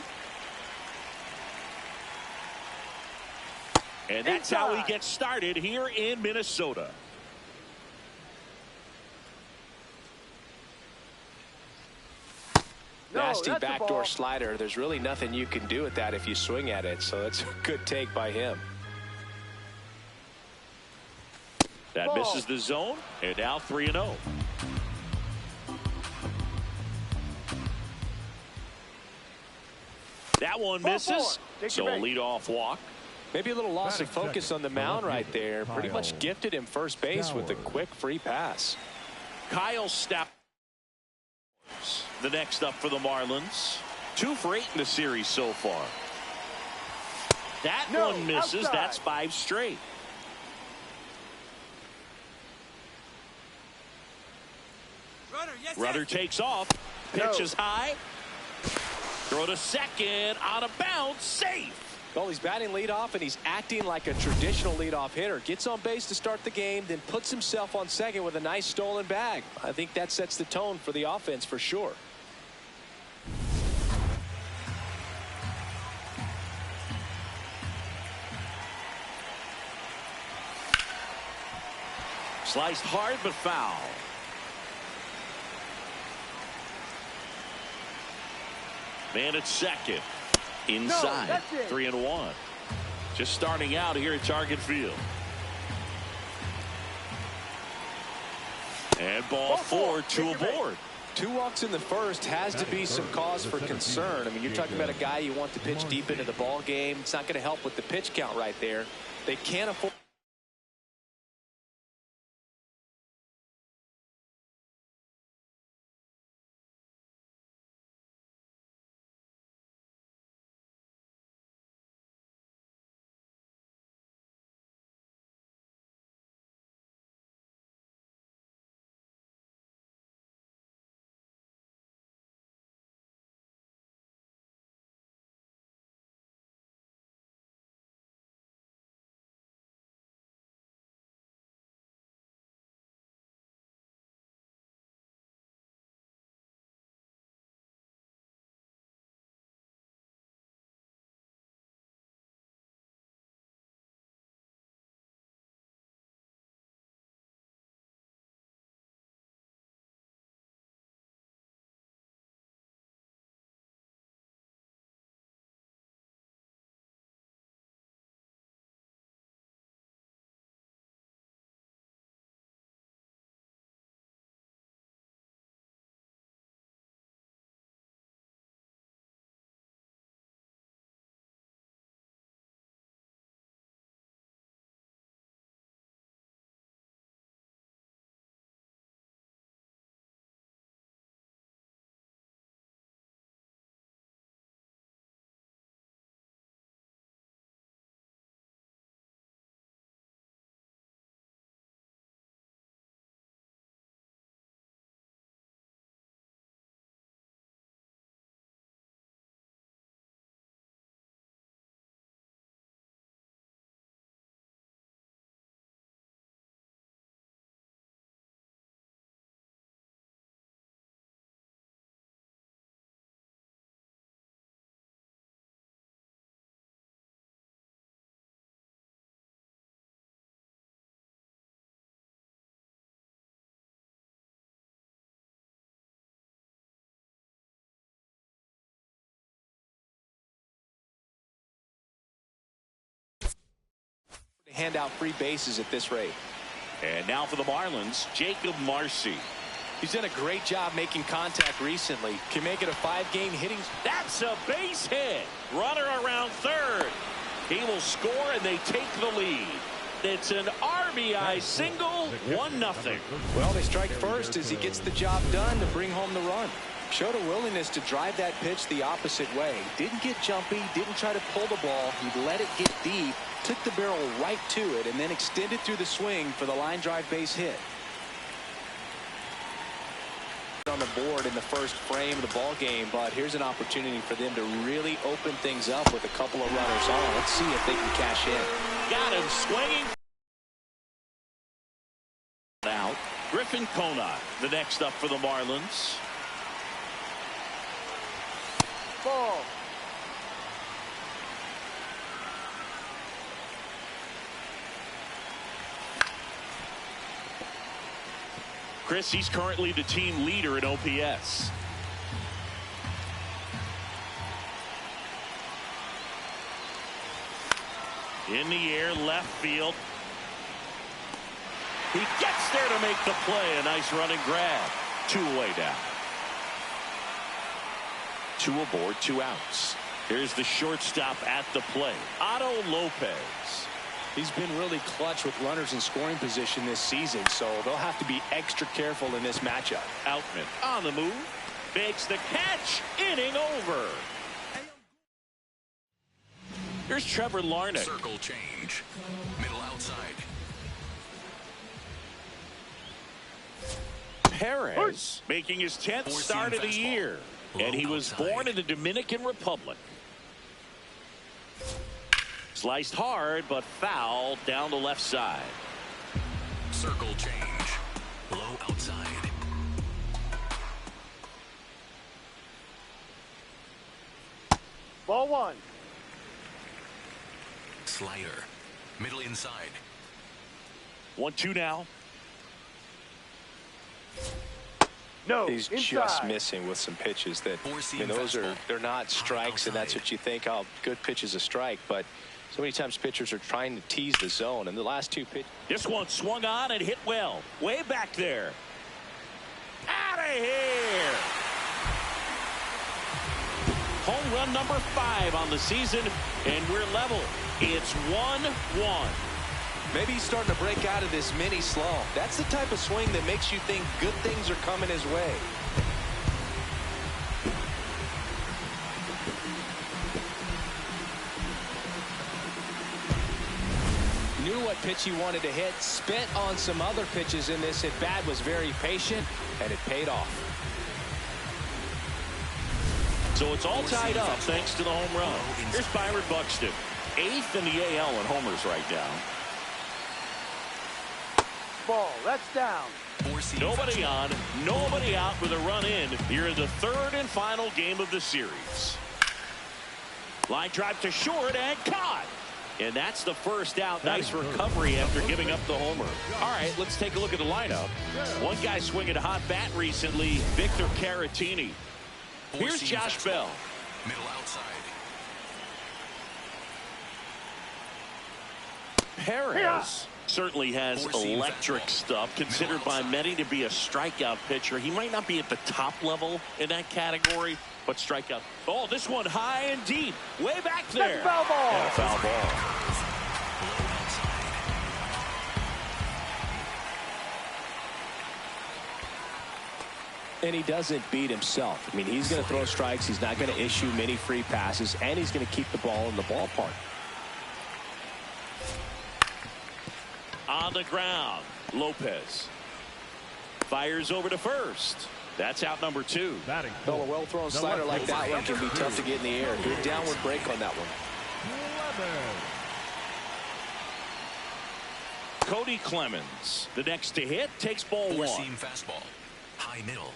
And that's how he gets started here in Minnesota. Nasty backdoor slider. There's really nothing you can do with that if you swing at it. So it's a good take by him. That misses the zone. And now 3-0. That one misses. So a leadoff walk. Maybe a little loss of focus on the mound right there. Pretty much gifted him first base with a quick free pass. Kyle Stowers, the next up for the Marlins. 2 for 8 in the series so far. That one misses. Outside. That's 5 straight. Runner takes off. Pitch is high. Throw to second, on a bounce, safe. Well, he's batting leadoff, and he's acting like a traditional leadoff hitter. Gets on base to start the game, then puts himself on second with a nice stolen bag. I think that sets the tone for the offense for sure. Sliced hard but foul. Man at second. Inside. 3-1. Just starting out here at Target Field. And ball four, 2 aboard. 2 walks in the first has to be some cause for concern. I mean, you're talking about a guy you want to pitch deep into the ball game. It's not going to help with the pitch count right there. They can't afford. Hand out free bases at this rate. And now for the Marlins, Jacob Marcy. He's done a great job making contact recently. Can make it a 5-game hitting. That's a base hit. Runner around third. He will score, and they take the lead. It's an RBI single, 1-0. Well, they strike first as he gets the job done to bring home the run. Showed a willingness to drive that pitch the opposite way. Didn't get jumpy, didn't try to pull the ball. He let it get deep, took the barrel right to it, and then extended through the swing for the line drive base hit. On the board in the first frame of the ball game, but here's an opportunity for them to really open things up with a couple of runners on. Let's see if they can cash in. Got him swinging. Out. Griffin Conant, the next up for the Marlins. Ball. Chris, he's currently the team leader in OPS. In the air, left field. He gets there to make the play. A nice running grab. 2 away now. 2 aboard, 2 outs. Here's the shortstop at the plate, Otto Lopez. He's been really clutch with runners in scoring position this season, so they'll have to be extra careful in this matchup. Outman on the move, makes the catch, inning over. Here's Trevor Larnach. Circle change. Middle outside. Perez making his 10th start of the year. And he was born in the Dominican Republic. Sliced hard, but foul down the left side. Circle change. Low outside. Ball one. Slider. Middle inside. 1-2 now. No, He's inside. just missing with some pitches that, they're not strikes, and that's what you think, oh, good pitch is a strike, but so many times pitchers are trying to tease the zone, and the last two pitches. This one swung on and hit well. Way back there. Out of here. Home run number 5 on the season, and we're level. It's 1-1. Maybe he's starting to break out of this mini slump. That's the type of swing that makes you think good things are coming his way. Knew what pitch he wanted to hit, spent on some other pitches in this at bat, was very patient, and it paid off. So it's all tied up thanks to the home run. Here's Byron Buxton, 8th in the AL in homers right now. Ball, that's down. Nobody on, nobody out with a run in here in the 3rd and final game of the series. Line drive to short and caught. And that's the first out. Nice recovery after giving up the homer. All right, let's take a look at the lineup. One guy swinging a hot bat recently, Victor Caratini. Here's Josh Bell. Middle outside. Perez certainly has electric stuff, considered by many to be a strikeout pitcher. He might not be at the top level in that category, but strikeout. Oh, this one high and deep, way back there. That's a foul ball. And a foul ball. And he doesn't beat himself. I mean, he's going to throw strikes. He's not going to issue many free passes, and he's going to keep the ball in the ballpark. On the ground, Lopez fires over to first. That's out number 2. Batting. Well, a well-thrown slider like that one can be tough to get in the air. Good downward break on that one. Cody Clemens, the next to hit, takes ball 1. Four-seam fastball. High middle.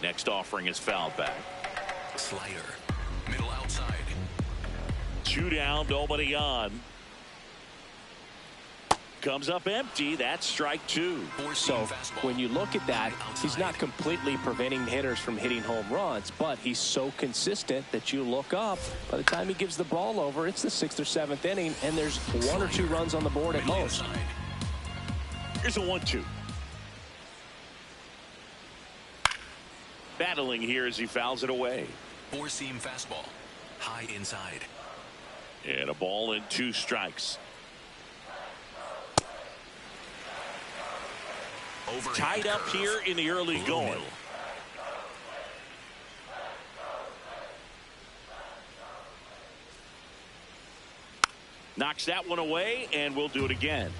Next offering is fouled back. Slider. Middle outside. 2 down, nobody on. Comes up empty. That's strike 2. So when you look at that, he's not completely preventing hitters from hitting home runs, but he's so consistent that you look up. By the time he gives the ball over, it's the 6th or 7th inning, and there's 1 or 2 runs on the board at most. Here's a 1-2. Battling here as he fouls it away. Four-seam fastball. High inside. And a ball and 2 strikes. Tied up here in the early going. Knocks that one away, and we'll do it again.